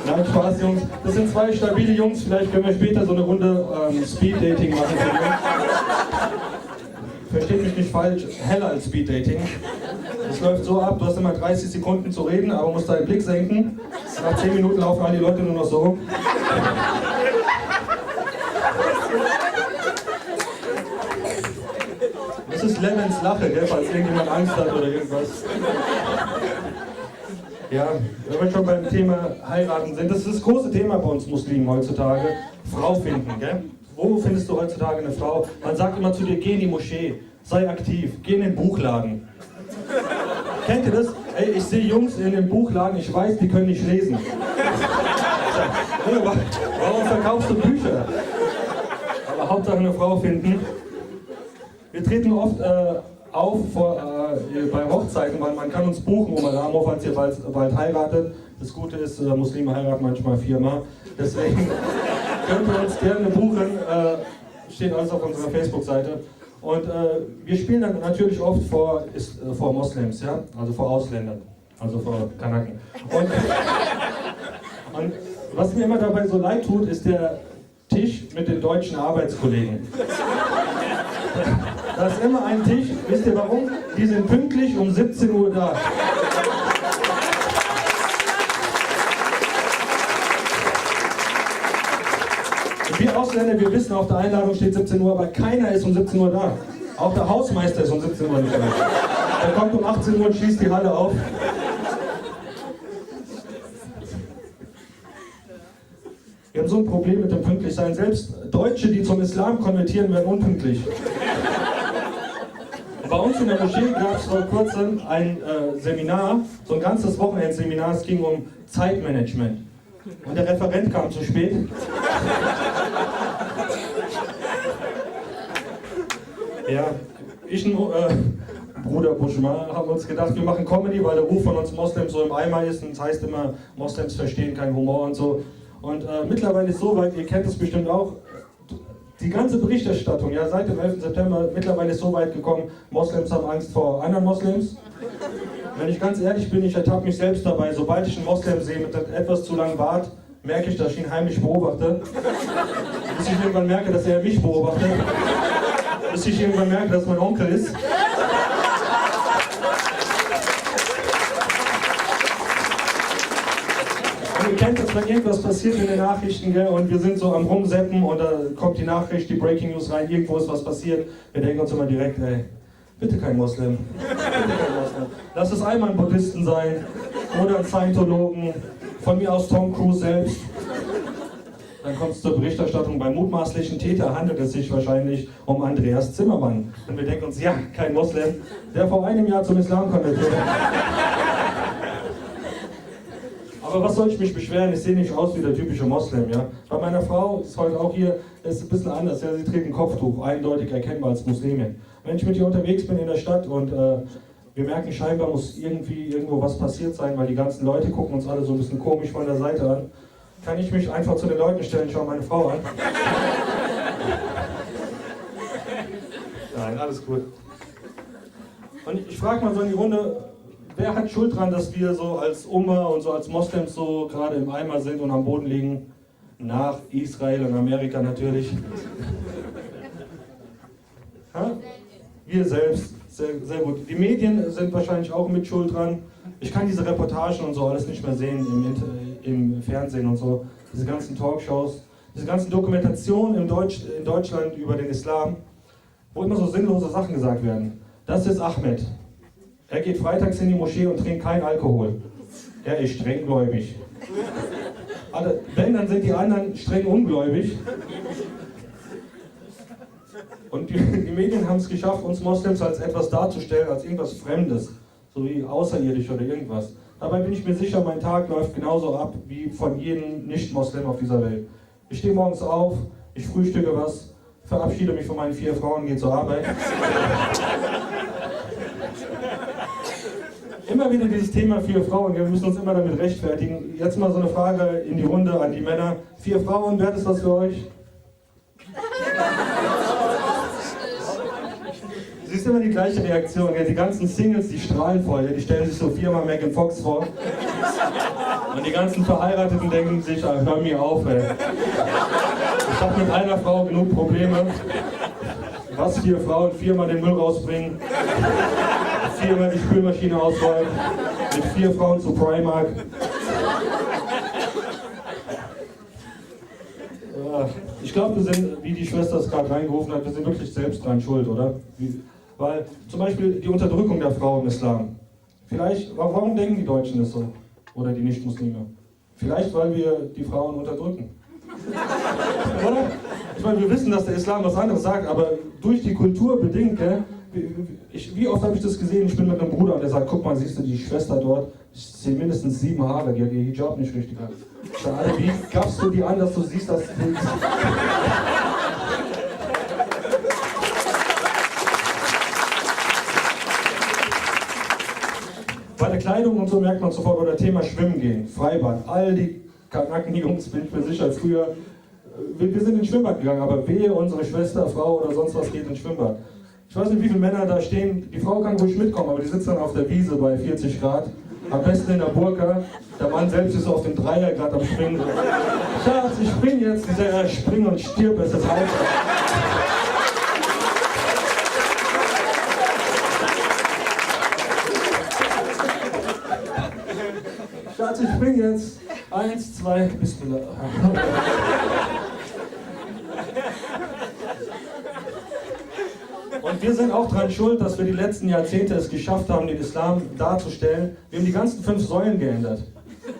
Speaker 8: Nein, Spaß, Jungs. Das sind 2 stabile Jungs. Vielleicht können wir später so eine Runde Speed-Dating machen. Versteht mich nicht falsch, heller als Speed-Dating. Es läuft so ab, du hast immer 30 Sekunden zu reden, aber musst deinen Blick senken. Nach 10 Minuten laufen alle die Leute nur noch so rum. Das ist Levins Lache, gell, falls irgendjemand Angst hat oder irgendwas. Ja, wenn wir schon beim Thema heiraten sind, das ist das große Thema bei uns Muslimen heutzutage. Frau finden, gell? Wo findest du heutzutage eine Frau? Man sagt immer zu dir, geh in die Moschee, sei aktiv, geh in den Buchladen. Kennt ihr das? Ey, ich sehe Jungs in den Buchladen, ich weiß, die können nicht lesen. Warum verkaufst du Bücher? Aber Hauptsache eine Frau finden. Wir treten oft auf bei Hochzeiten, weil man kann uns buchen, Omalamo, falls ihr bald heiratet. Das Gute ist, Muslime heiraten manchmal 4-mal. Deswegen könnt ihr uns gerne buchen. Steht alles auf unserer Facebook-Seite. Und wir spielen dann natürlich oft vor Moslems, ja? Also vor Ausländern, also vor Kanaken. Und was mir immer dabei so leid tut, ist der Tisch mit den deutschen Arbeitskollegen. Da ist immer ein Tisch. Wisst ihr warum? Die sind pünktlich um 17 Uhr da. Wir Ausländer, wir wissen, auf der Einladung steht 17 Uhr, aber keiner ist um 17 Uhr da. Auch der Hausmeister ist um 17 Uhr nicht da. Der kommt um 18 Uhr und schließt die Halle auf. Wir haben so ein Problem mit dem Pünktlichsein. Selbst Deutsche, die zum Islam konvertieren, werden unpünktlich. Bei uns in der Moschee gab es vor kurzem ein Seminar, so ein ganzes Wochenendseminar, es ging um Zeitmanagement. Und der Referent kam zu spät. Ja, ich und Bruder Buschma haben uns gedacht, wir machen Comedy, weil der Ruf von uns Moslems so im Eimer ist. Und das heißt immer, Moslems verstehen keinen Humor und so. Und mittlerweile ist so weit, ihr kennt es bestimmt auch, die ganze Berichterstattung, ja, seit dem 11. September, mittlerweile ist so weit gekommen, Moslems haben Angst vor anderen Moslems. Wenn ich ganz ehrlich bin, ich ertappe mich selbst dabei, sobald ich einen Moslem sehe mit etwas zu langem Bart, merke ich, dass ich ihn heimlich beobachte. Bis ich irgendwann merke, dass er mich beobachtet. Bis ich irgendwann merke, dass mein Onkel ist. Und ihr kennt das, wenn irgendwas passiert in den Nachrichten, gell, und wir sind so am Rumseppen und da kommt die Nachricht, die Breaking News rein, irgendwo ist was passiert. Wir denken uns immer direkt, ey, bitte kein Moslem. Bitte kein Moslem. Lass es einmal ein Buddhisten sein oder ein Scientologen, von mir aus Tom Cruise selbst. Dann kommt es zur Berichterstattung, beim mutmaßlichen Täter handelt es sich wahrscheinlich um Andreas Zimmermann. Und wir denken uns, ja, kein Moslem, der vor einem Jahr zum Islam konvertiert. Aber was soll ich mich beschweren? Ich sehe nicht aus wie der typische Moslem, ja. Bei meiner Frau ist heute auch hier, ist ein bisschen anders, ja. Sie trägt ein Kopftuch, eindeutig erkennbar als Muslimin. Wenn ich mit ihr unterwegs bin in der Stadt und wir merken, scheinbar muss irgendwo was passiert sein, weil die ganzen Leute gucken uns alle so ein bisschen komisch von der Seite an, kann ich mich einfach zu den Leuten stellen, schau meine Frau an. Nein, alles gut. Und ich frage mal so in die Runde, wer hat Schuld dran, dass wir so als Umma und so als Moslems so gerade im Eimer sind und am Boden liegen? Nach Israel und Amerika natürlich. Ha? Wir selbst, sehr gut. Die Medien sind wahrscheinlich auch mit Schuld dran. Ich kann diese Reportagen und so alles nicht mehr sehen im Fernsehen und so. Diese ganzen Talkshows, diese ganzen Dokumentationen in Deutschland über den Islam, wo immer so sinnlose Sachen gesagt werden. Das ist Ahmed. Er geht freitags in die Moschee und trinkt keinen Alkohol. Er ist strenggläubig. Also, wenn, dann sind die anderen streng ungläubig. Und die Medien haben es geschafft, uns Moslems als etwas darzustellen, als irgendwas Fremdes, so wie außerirdisch oder irgendwas. Dabei bin ich mir sicher, mein Tag läuft genauso ab wie von jedem Nicht-Moslem auf dieser Welt. Ich stehe morgens auf, ich frühstücke was, verabschiede mich von meinen 4 Frauen, gehe zur Arbeit. Immer wieder dieses Thema 4 Frauen, wir müssen uns immer damit rechtfertigen. Jetzt mal so eine Frage in die Runde an die Männer. 4 Frauen, wer ist das für euch? Siehst du immer die gleiche Reaktion, ja, die ganzen Singles, die strahlen voll, ja, die stellen sich so 4-mal Megan Fox vor. Und die ganzen Verheirateten denken sich, ah, hör mir auf, ey. Ich habe mit einer Frau genug Probleme. Was 4 Frauen, 4-mal den Müll rausbringen, 4-mal die Spülmaschine ausräumen, mit 4 Frauen zu Primark. Ich glaube, wir sind, wie die Schwester es gerade reingerufen hat, wir sind wirklich selbst dran schuld, oder? Weil zum Beispiel die Unterdrückung der Frau im Islam. Vielleicht, warum denken die Deutschen das so? Oder die Nicht-Muslime? Vielleicht, weil wir die Frauen unterdrücken. Oder? Ich meine, wir wissen, dass der Islam was anderes sagt, aber durch die Kultur bedingt, gell? Wie oft habe ich das gesehen? Ich bin mit einem Bruder und der sagt, guck mal, siehst du die Schwester dort? Ich sehe mindestens 7 Haare, die hat ihr Hijab nicht richtig an. Ich sage, Alter, wie gaffst du die an, dass du siehst, dass... Bei der Kleidung und so merkt man sofort, oder Thema Schwimmen gehen, Freibad, all die kanacken Jungs, bin ich mir sicher, früher, wir sind ins Schwimmbad gegangen, aber wehe, unsere Schwester, Frau oder sonst was geht ins Schwimmbad. Ich weiß nicht, wie viele Männer da stehen, die Frau kann ruhig mitkommen, aber die sitzt dann auf der Wiese bei 40 Grad, am besten in der Burka, der Mann selbst ist auf dem Dreier gerade am Springen. Schatz, ich spring jetzt, dieser spring und stirb, es ist heiß. Schatz, ich spring jetzt. 1, 2, Bismillah. Und wir sind auch daran schuld, dass wir die letzten Jahrzehnte es geschafft haben, den Islam darzustellen. Wir haben die ganzen 5 Säulen geändert.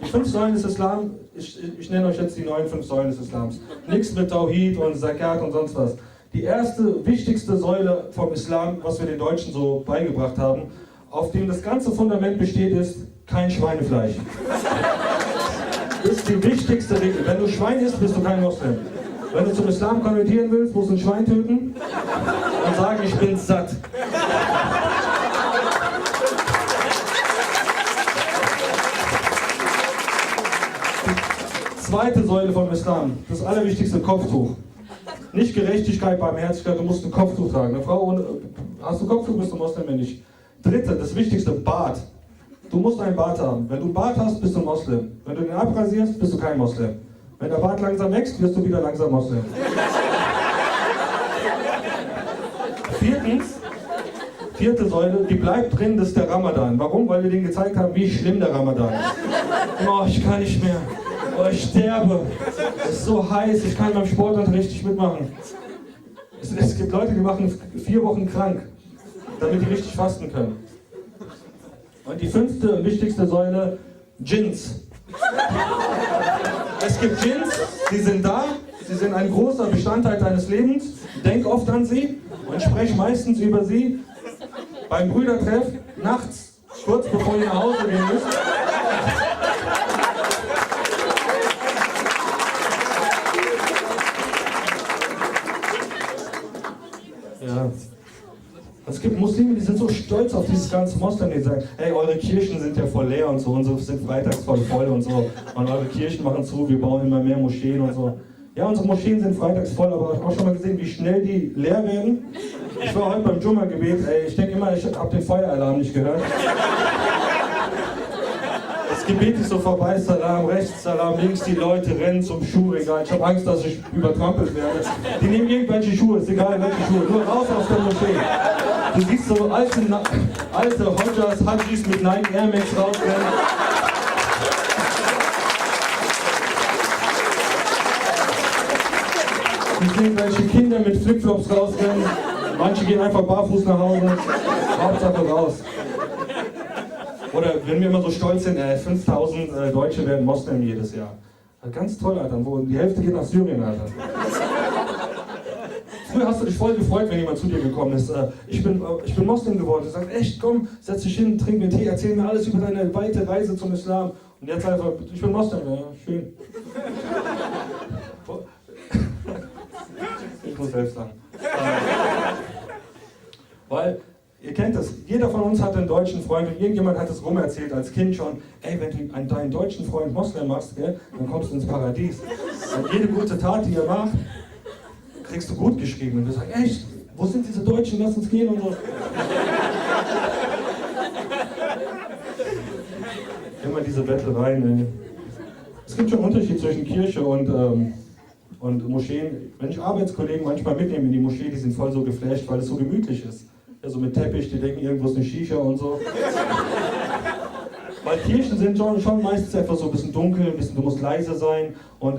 Speaker 8: Die 5 Säulen des Islam, ich nenne euch jetzt die neuen 5 Säulen des Islams. Nichts mit Tawhid und Zakat und sonst was. Die erste, wichtigste Säule vom Islam, was wir den Deutschen so beigebracht haben, auf dem das ganze Fundament besteht, ist kein Schweinefleisch. Das ist die wichtigste Regel. Wenn du Schwein isst, bist du kein Moslem. Wenn du zum Islam konvertieren willst, musst du ein Schwein töten und sagen, ich bin satt. Die zweite Säule vom Islam, das allerwichtigste, Kopftuch. Nicht Gerechtigkeit, Barmherzigkeit, du musst ein Kopftuch tragen. Eine Frau ohne, hast du Kopftuch, bist du Moslem, wenn nicht. Dritte, das wichtigste, Bart. Du musst einen Bart haben. Wenn du einen Bart hast, bist du ein Moslem. Wenn du den abrasierst, bist du kein Moslem. Wenn der Bart langsam wächst, wirst du wieder langsam Moslem. Viertens, vierte Säule, die bleibt drin, das ist der Ramadan. Warum? Weil wir denen gezeigt haben, wie schlimm der Ramadan ist. Oh, ich kann nicht mehr. Oh, ich sterbe. Es ist so heiß, ich kann beim Sportunterricht nicht mitmachen. Es gibt Leute, die machen 4 Wochen krank, damit die richtig fasten können. Und die 5. und wichtigste Säule, Djinns. Es gibt Djinns, die sind da, sie sind ein großer Bestandteil deines Lebens. Denk oft an sie und sprech meistens über sie beim Brüdertreff, nachts, kurz bevor ihr nach Hause gehen müsst. Ja. Es gibt Muslime, die sind so stolz auf dieses ganze Moslem, die sagen, hey, eure Kirchen sind ja voll leer und so sind freitags voll und so. Und eure Kirchen machen zu, wir bauen immer mehr Moscheen und so. Ja, unsere Moscheen sind freitags voll, aber ich habe auch schon mal gesehen, wie schnell die leer werden. Ich war heute beim Jumma-Gebet, ey, ich denke immer, ich habe den Feueralarm nicht gehört. Das Gebet ist so vorbei, Salam rechts, Salam links, die Leute rennen zum Schuhregal. Ich habe Angst, dass ich übertrampelt werde. Die nehmen irgendwelche Schuhe, ist egal welche Schuhe, nur raus aus der Moschee. Du siehst so alte Hodjas, Hajis mit Nike Air Max rausrennen. Du siehst welche Kinder mit Flipflops rausrennen. Manche gehen einfach barfuß nach Hause. Hauptsache raus. Oder wenn wir immer so stolz sind, 5000 Deutsche werden Moslem jedes Jahr. Ganz toll, Alter. Die Hälfte geht nach Syrien, Alter. Früher hast du dich voll gefreut, wenn jemand zu dir gekommen ist. Ich bin Moslem geworden. Du sagst, echt, komm, setz dich hin, trink mir Tee, erzähl mir alles über deine weite Reise zum Islam. Und jetzt einfach, ich bin Moslem, ja, schön. Ich muss selbst sagen. Weil, ihr kennt das, jeder von uns hat einen deutschen Freund und irgendjemand hat es rumerzählt als Kind schon, ey, wenn du deinen deutschen Freund Moslem machst, gell, dann kommst du ins Paradies. Und jede gute Tat, die ihr macht, kriegst du gut geschrieben. Und wir sagen, echt, wo sind diese Deutschen, lass uns gehen und so. Immer diese Bettlereien, ey. Es gibt schon einen Unterschied zwischen Kirche und Moscheen. Wenn ich Arbeitskollegen manchmal mitnehme in die Moschee, die sind voll so geflasht, weil es so gemütlich ist. Ja, so mit Teppich, die denken, irgendwo ist eine Shisha und so. Weil Kirchen sind schon meistens einfach so ein bisschen dunkel, du musst leise sein und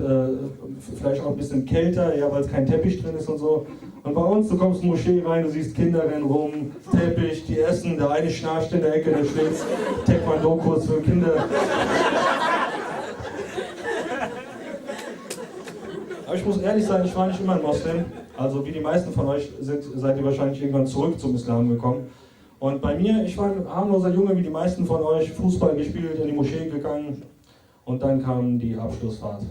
Speaker 8: vielleicht auch ein bisschen kälter, ja, weil es kein Teppich drin ist und so. Und bei uns, du kommst in die Moschee rein, du siehst Kinder rennen rum, Teppich, die essen, der eine schnarcht in der Ecke, der schlägt Taekwondo-Kurs für Kinder. Aber ich muss ehrlich sein, ich war nicht immer ein Moslem. Also wie die meisten von euch seid ihr wahrscheinlich irgendwann zurück zum Islam gekommen. Und bei mir, ich war ein harmloser Junge, wie die meisten von euch, Fußball gespielt, in die Moschee gegangen und dann kam die Abschlussfahrt.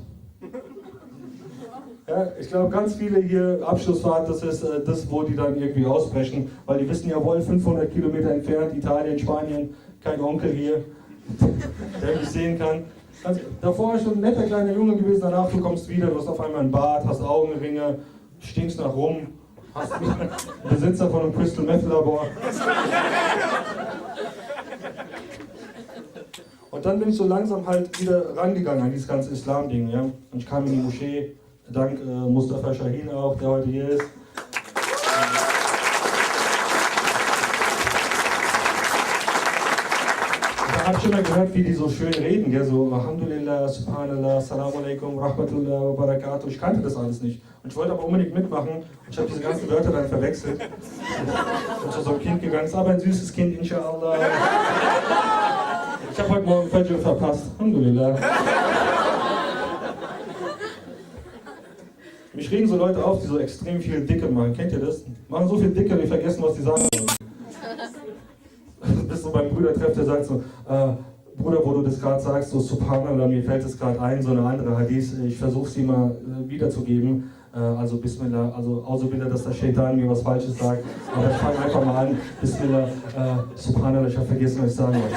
Speaker 8: Ja, ich glaube, ganz viele hier, Abschlussfahrt, das ist das, wo die dann irgendwie ausbrechen, weil die wissen, jawohl, 500 Kilometer entfernt, Italien, Spanien, kein Onkel hier, der mich sehen kann. Also, davor war ich schon ein netter kleiner Junge gewesen, danach du kommst wieder, du hast auf einmal einen Bart, hast Augenringe, stinkst nach rum, hast einen Besitzer von einem Crystal Meth Labor. Und dann bin ich so langsam halt wieder rangegangen an dieses ganze Islam-Ding. Ja? Und ich kam in die Moschee, dank Mustafa Shahin auch, der heute hier ist. Da habe schon mal gehört, wie die so schön reden, gell? So Alhamdulillah, Subhanallah, Assalamu alaikum, Rahmatullah wa Barakatuh. Ich kannte das alles nicht. Und ich wollte aber unbedingt mitmachen. Und ich habe diese ganzen Wörter dann verwechselt. Und zu so einem Kind gegangen, ist aber ein süßes Kind, inshallah. Ich habe heute Morgen Fajr verpasst. Alhamdulillah. Mich regen so Leute auf, die so extrem viel Dicke machen. Kennt ihr das? Machen so viel Dicke, die vergessen, was die sagen wollen. Bis so beim Brüdertreff, der sagt so, Bruder, wo du das gerade sagst, so Subhanallah, mir fällt es gerade ein, so eine andere Hadith, ich versuche sie mal wiederzugeben. Also Bismillah, also Auzubillah, dass der Shaitan mir was Falsches sagt. Aber ich fange einfach mal an, Bismillah, Subhanallah, ich habe vergessen, was ich sagen wollte.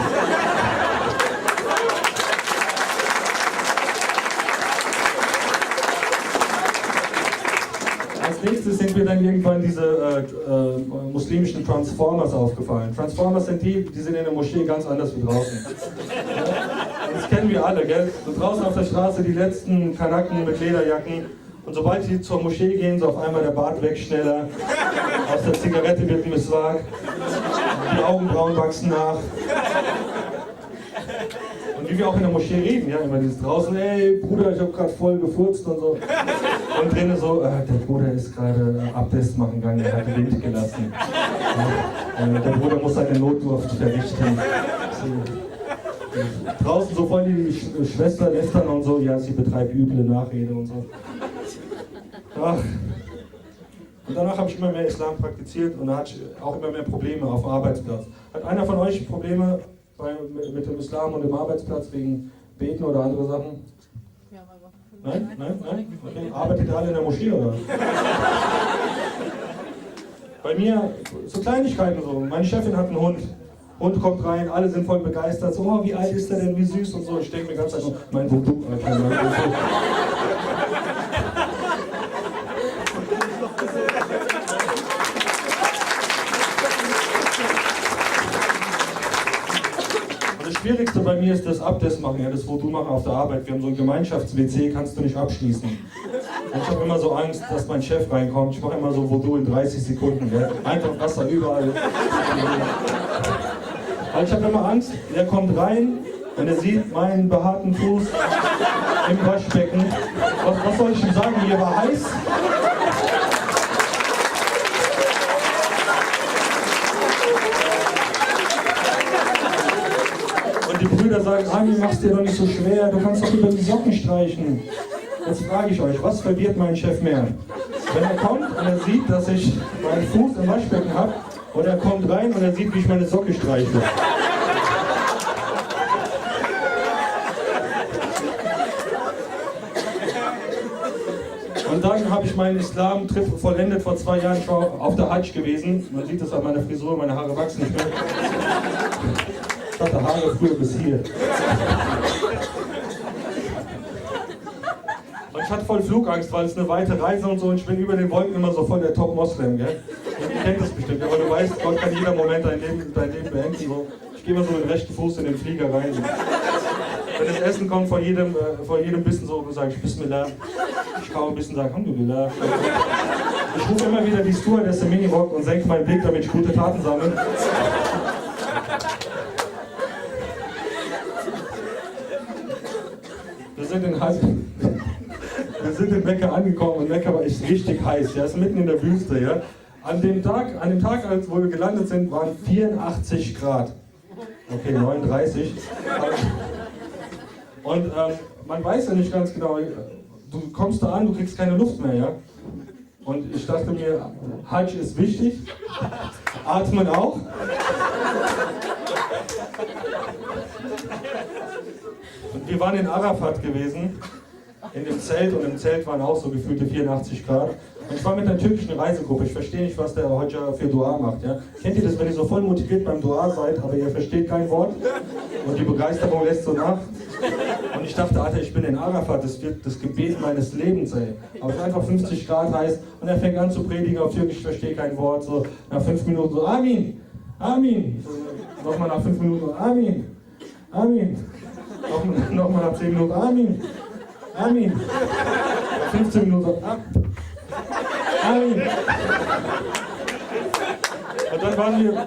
Speaker 8: Als nächstes sind mir dann irgendwann diese muslimischen Transformers aufgefallen. Transformers sind die sind in der Moschee ganz anders wie draußen. Das kennen wir alle, gell? So draußen auf der Straße die letzten Kanaken mit Lederjacken. Und sobald sie zur Moschee gehen, so auf einmal der Bart weg schneller. Aus der Zigarette wird ein Miswak. Die Augenbrauen wachsen nach. Und wie wir auch in der Moschee reden, ja, immer dieses draußen, ey Bruder, ich hab gerade voll gefurzt und so. Und drinnen so, der Bruder ist gerade Abtest machen gegangen, er hat Wind gelassen. Der Bruder muss seine Notdurft verrichten. So. Draußen so voll die Schwester lästern und so, ja, sie betreibt üble Nachrede und so. Ach. Und danach habe ich immer mehr Islam praktiziert und da hatte ich auch immer mehr Probleme auf dem Arbeitsplatz. Hat einer von euch Probleme mit dem Islam und dem Arbeitsplatz wegen Beten oder andere Sachen?
Speaker 9: Ja, aber.
Speaker 8: Nein? Okay. Arbeitet ihr alle in der Moschee oder? Bei mir so Kleinigkeiten so. Meine Chefin hat einen Hund. Hund kommt rein, alle sind voll begeistert. So, oh, wie alt ist der denn, wie süß und so. Ich denke mir ganz einfach, mein Voodoo, Alter, mein Voodoo. Das Schwierigste bei mir ist das Abtest machen, ja, das Wudu machen auf der Arbeit. Wir haben so ein Gemeinschafts-WC, kannst du nicht abschließen. Und ich habe immer so Angst, dass mein Chef reinkommt. Ich mache immer so Wudu in 30 Sekunden. Gell? Einfach Wasser überall. Weil ich habe immer Angst, der kommt rein und er sieht meinen behaarten Fuß im Waschbecken. Was soll ich ihm sagen? Mir war heiß. Und die Brüder sagen, Ami, mach's dir doch nicht so schwer, du kannst doch über die Socken streichen. Jetzt frage ich euch, was verwirrt mein Chef mehr? Wenn er kommt und er sieht, dass ich meinen Fuß im Waschbecken habe, oder er kommt rein und er sieht, wie ich meine Socke streiche. Und dann habe ich meinen Islam-Trip vollendet vor 2 Jahren. Ich war auf der Hajj gewesen. Man sieht das an meiner Frisur, meine Haare wachsen nicht mehr. Ich hatte Haare früher bis hier. Und ich hatte voll Flugangst, weil es eine weite Reise und so. Und ich bin über den Wolken immer so voll der Top-Moslem, gell? Ihr kennt das bestimmt, aber du weißt, Gott kann jeder Moment dein Leben beenden. So. Ich gehe immer so mit dem rechten Fuß in den Flieger rein. Wenn das Essen kommt, vor jedem Bissen so, sage ich Bismillah. Ich kaue ein bisschen, sage Alhamdulillah. Ich rufe immer wieder die Stewardess im Minirock und senke meinen Blick, damit ich gute Taten sammle. Wir sind in Mekka angekommen und Mekka war echt richtig heiß. Ja, ist mitten in der Wüste. Ja. An dem Tag, als wo wir gelandet sind, waren 84 Grad. Okay, 39. Und man weiß ja nicht ganz genau, du kommst da an, du kriegst keine Luft mehr, ja. Und ich dachte mir, Hajj ist wichtig, atmen auch. Und wir waren in Arafat gewesen, in dem Zelt, und im Zelt waren auch so gefühlte 84 Grad. Und ich war mit einer türkischen Reisegruppe, ich verstehe nicht, was der Hodja für Dua macht. Ja? Kennt ihr das, wenn ihr so voll motiviert beim Dua seid, aber ihr versteht kein Wort und die Begeisterung lässt so nach? Und ich dachte, Alter, ich bin in Arafat, das wird das Gebet meines Lebens, ey. Aber es ist einfach 50 Grad heiß und er fängt an zu predigen auf Türkisch, ich verstehe kein Wort. So nach 5 Minuten so, Amin, Amin. So, nochmal nach 5 Minuten, Amin, Amin. Nochmal nach 10 Minuten, Amin, Amin. 15 Minuten, Amin. Und dann waren wir